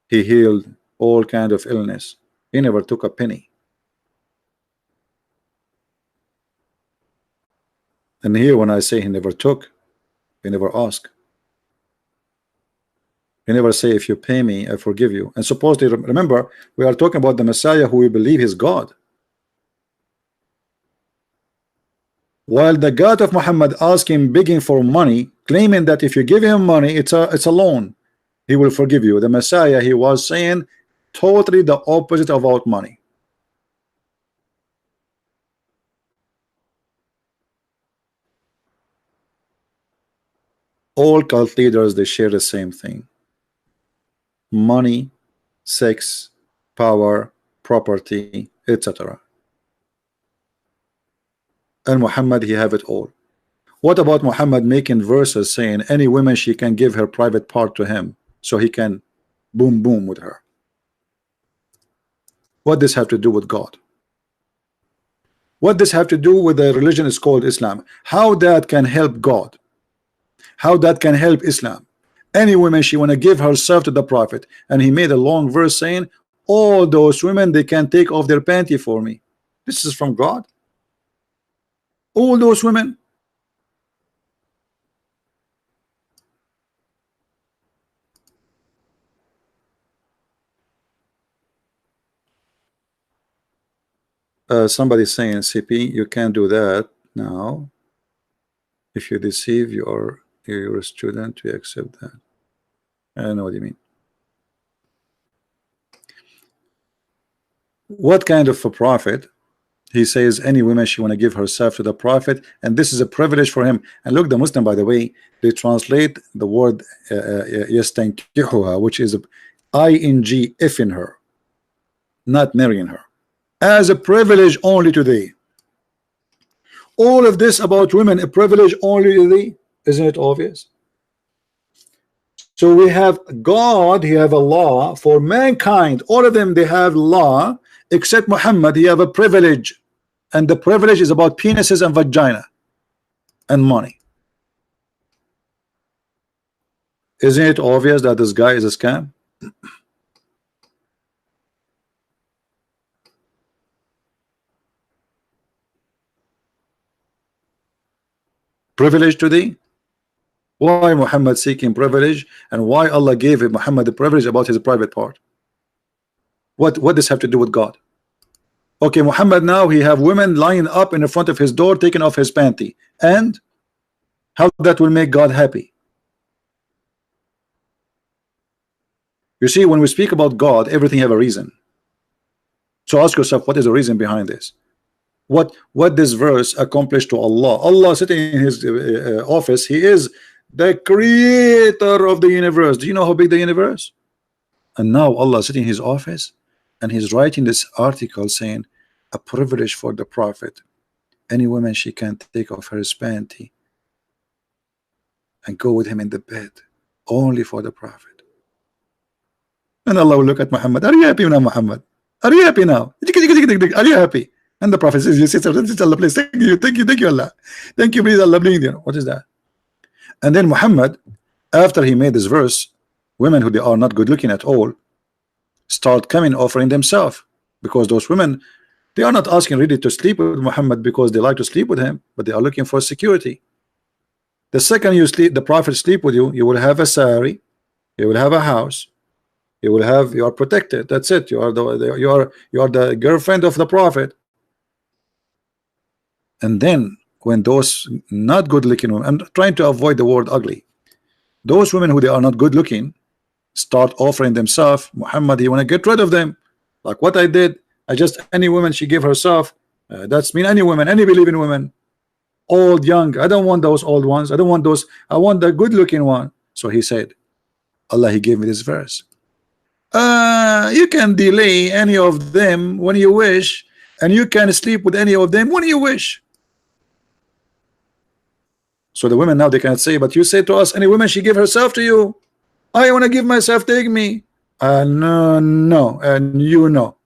He healed all kind of illness. He never took a penny. And here when I say he never took, he never asked. He never say, if you pay me, I forgive you. And supposedly, remember, we are talking about the Messiah who we believe is God. While the God of Muhammad asked him, begging for money, claiming that if you give him money, it's a loan, he will forgive you. The Messiah, he was saying totally the opposite about money. All cult leaders, they share the same thing: money, sex, power, property, etc. And Muhammad, he have it all. What about Muhammad making verses saying any woman she can give her private part to him so he can boom boom with her? What does this have to do with God? What does this have to do with the religion is called Islam? How that can help God? How that can help Islam? Any woman she want to give herself to the Prophet, and he made a long verse saying all those women, they can take off their panty for me. This is from God. All those women. Somebody saying, CP, you can't do that now. If you deceive you're a student, we accept that. I don't know what you mean. What kind of a prophet? He says any woman she want to give herself to the Prophet, and this is a privilege for him. And look, the Muslim, by the way, they translate the word yastankihuha, which is ing, if in her, not marrying her, as a privilege only to thee. All of this about women, a privilege only to thee. Isn't it obvious? So we have God, he have a law for mankind. All of them, they have law, except Muhammad, he have a privilege. And the privilege is about penises and vagina and money. Isn't it obvious that this guy is a scam? Privilege to thee? Why Muhammad seeking privilege, and why Allah gave Muhammad the privilege about his private part? What does this have to do with God? Okay, Muhammad, now he have women lying up in the front of his door taking off his panty, and how that will make God happy? You see, when we speak about God, everything have a reason. So ask yourself, what is the reason behind this? What this verse accomplished to Allah? Allah sitting in his office, he is the creator of the universe. Do you know how big the universe? And now Allah sitting in his office, and he's writing this article saying a privilege for the Prophet. Any woman she can take off her panty and go with him in the bed, only for the Prophet. And Allah will look at Muhammad. Are you happy now, Muhammad? Are you happy now? Are you happy? And the Prophet says, yes, Allah, please, thank you, Allah. Thank you, please, Allah, please. What is that? And then Muhammad, after he made this verse, women who they are not good looking at all start coming offering themselves, because those women, they are not asking really to sleep with Muhammad because they like to sleep with him, but they are looking for security. The second you sleep, the Prophet sleep with you, you will have a sari, you will have a house, you are protected. That's it. You are the girlfriend of the Prophet. And then when those not good looking women, I'm trying to avoid the word ugly, those women who they are not good looking start offering themselves, Muhammad, you want to get rid of them, like what I did. I just, any woman she gave herself, that's mean any woman, any believing women, old, young. I don't want those old ones. I don't want those. I want the good looking one. So he said, Allah, he gave me this verse. You can delay any of them when you wish, and you can sleep with any of them when you wish. So the women now, they can say, but you say to us, any woman she give herself to you, I want to give myself, take me. No, and you know.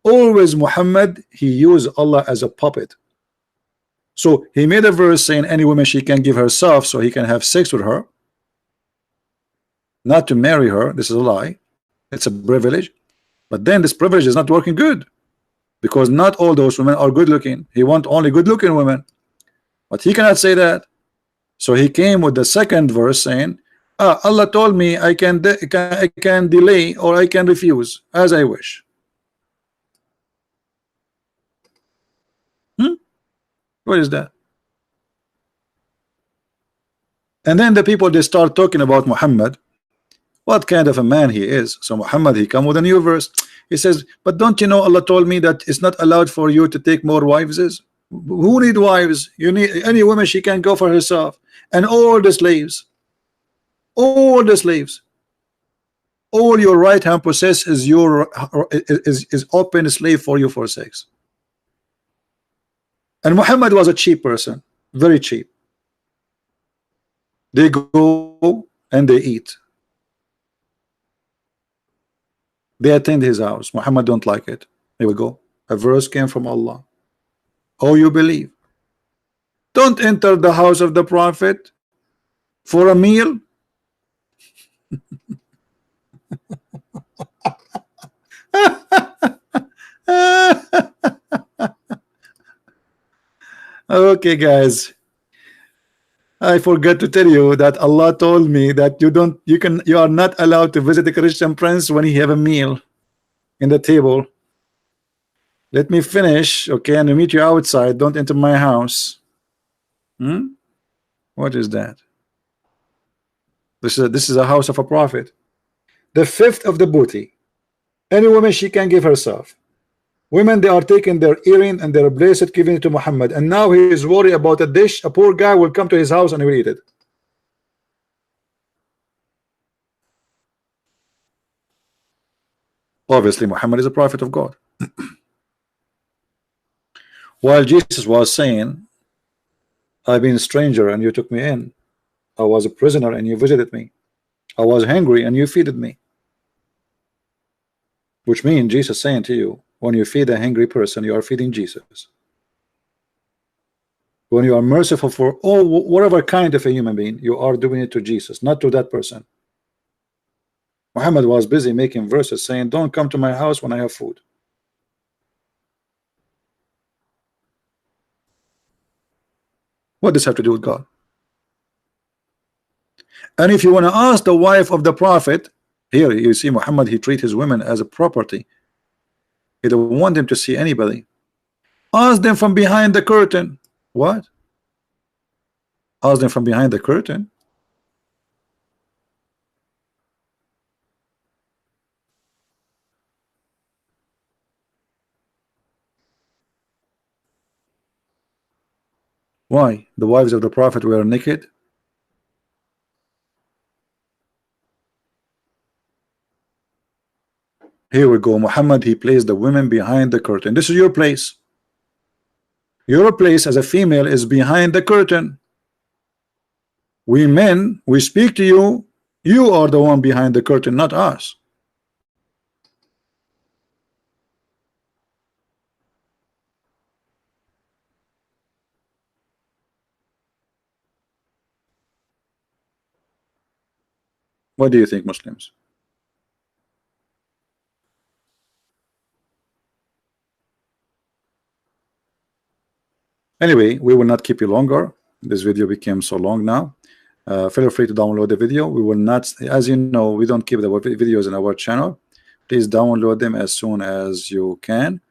Always Muhammad, he used Allah as a puppet. So he made a verse saying any woman she can give herself so he can have sex with her, not to marry her. This is a lie. It's a privilege. But then this privilege is not working good, because not all those women are good looking. He want only good looking women, but he cannot say that. So he came with the second verse saying Allah told me I can delay or I can refuse as I wish. What is that? And then the people, they start talking about Muhammad, what kind of a man he is. So Muhammad, he come with a new verse. He says, but don't you know Allah told me that it's not allowed for you to take more wives? Who need wives? You need any woman, she can go for herself. And all the slaves, all the slaves, all your right hand possess is your is open slave for you for sex. And Muhammad was a cheap person, very cheap. They go and they eat. They attend his house. Muhammad don't like it. Here we go. A verse came from Allah. Oh, you believe? Don't enter the house of the Prophet for a meal. Okay, guys. I forgot to tell you that Allah told me that you are not allowed to visit the Christian prince when he have a meal in the table. Let me finish, okay, and meet you outside. Don't enter my house. What is that? This is a house of a prophet. The fifth of the booty. Any woman, she can give herself. Women, they are taking their earring and their bracelet, giving it to Muhammad, and now he is worried about a dish. A poor guy will come to his house and he will eat it. Obviously Muhammad is a prophet of God. While Jesus was saying, I've been a stranger and you took me in. I was a prisoner and you visited me. I was hungry and you feeded me. Which means Jesus saying to you, when you feed a hungry person, you are feeding Jesus. When you are merciful for all whatever kind of a human being, you are doing it to Jesus, not to that person. Muhammad was busy making verses saying, don't come to my house when I have food. What does this have to do with God? And if you want to ask the wife of the prophet, here you see Muhammad, he treats his women as a property. He don't want them to see anybody. Ask them from behind the curtain. What? Ask them from behind the curtain? Why? The wives of the prophet were naked? Here we go. Muhammad, he placed the women behind the curtain. This is your place. Your place as a female is behind the curtain. We men, we speak to you. You are the one behind the curtain, not us. What do you think, Muslims? Anyway, we will not keep you longer. This video became so long now. Feel free to download the video. We will not, as you know, we don't keep the videos in our channel. Please download them as soon as you can.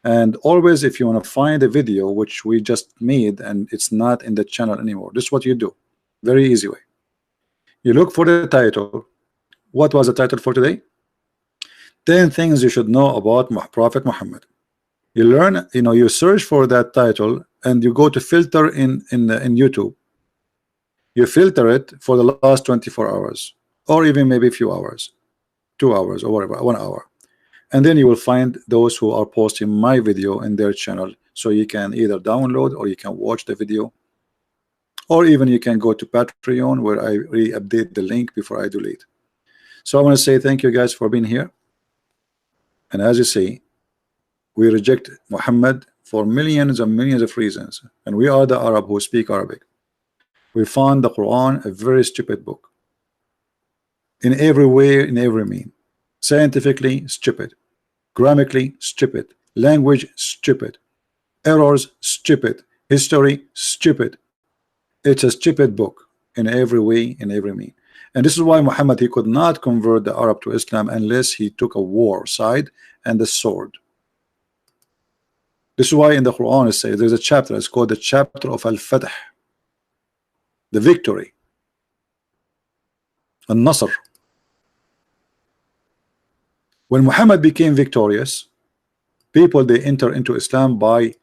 And always, if you want to find a video which we just made and it's not in the channel anymore, this is what you do. Very easy way. You look for the title. What was the title for today? 10 things you should know about Prophet Muhammad. You learn, you search for that title and you go to filter in YouTube. You filter it for the last 24 hours or even maybe a few hours, 2 hours or whatever, 1 hour, and then you will find those who are posting my video in their channel, so you can either download or you can watch the video, or even you can go to Patreon where I re-update the link before I delete. So I want to say thank you guys for being here. And as you see, we reject Muhammad for millions and millions of reasons, and we are the Arab who speak Arabic. We found the Quran a very stupid book in every way, in every mean. Scientifically stupid, grammatically stupid, language stupid, errors stupid, history stupid. It's a stupid book in every way, in every mean. And this is why Muhammad, he could not convert the Arab to Islam unless he took a war side and the sword. This is why in the Quran it says there's a chapter, it's called the chapter of Al-Fath, the victory, Al-Nasr. When Muhammad became victorious, people, they enter into Islam by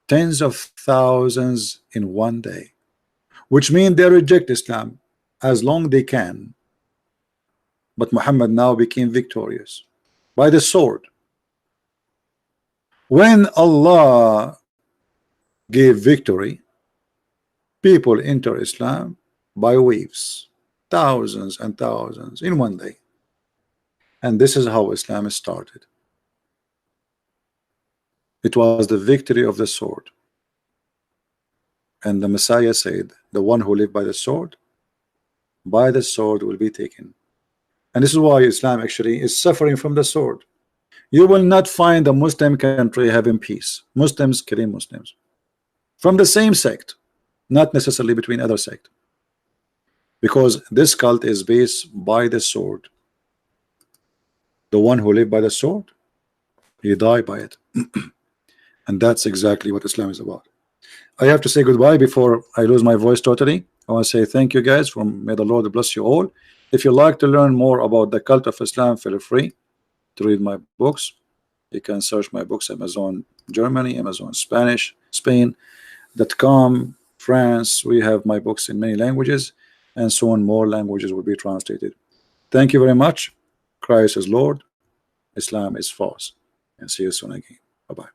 tens of thousands in one day, which means they reject Islam as long they can. But Muhammad now became victorious by the sword. When Allah gave victory, people enter Islam by waves, thousands and thousands in one day. And this is how Islam started. It was the victory of the sword. And the Messiah said, the one who lived by the sword will be taken. And this is why Islam actually is suffering from the sword. You will not find a Muslim country having peace. Muslims killing Muslims from the same sect, not necessarily between other sect, because this cult is based by the sword. The one who lived by the sword, he died by it. And that's exactly what Islam is about. I have to say goodbye before I lose my voice totally. I want to say thank you guys. May the Lord bless you all. If you like to learn more about the cult of Islam, feel free to read my books. You can search my books, Amazon Germany, Amazon Spanish, Spain.com, France. We have my books in many languages, and soon more languages will be translated. Thank you very much. Christ is Lord, Islam is false. And see you soon again. Bye-bye.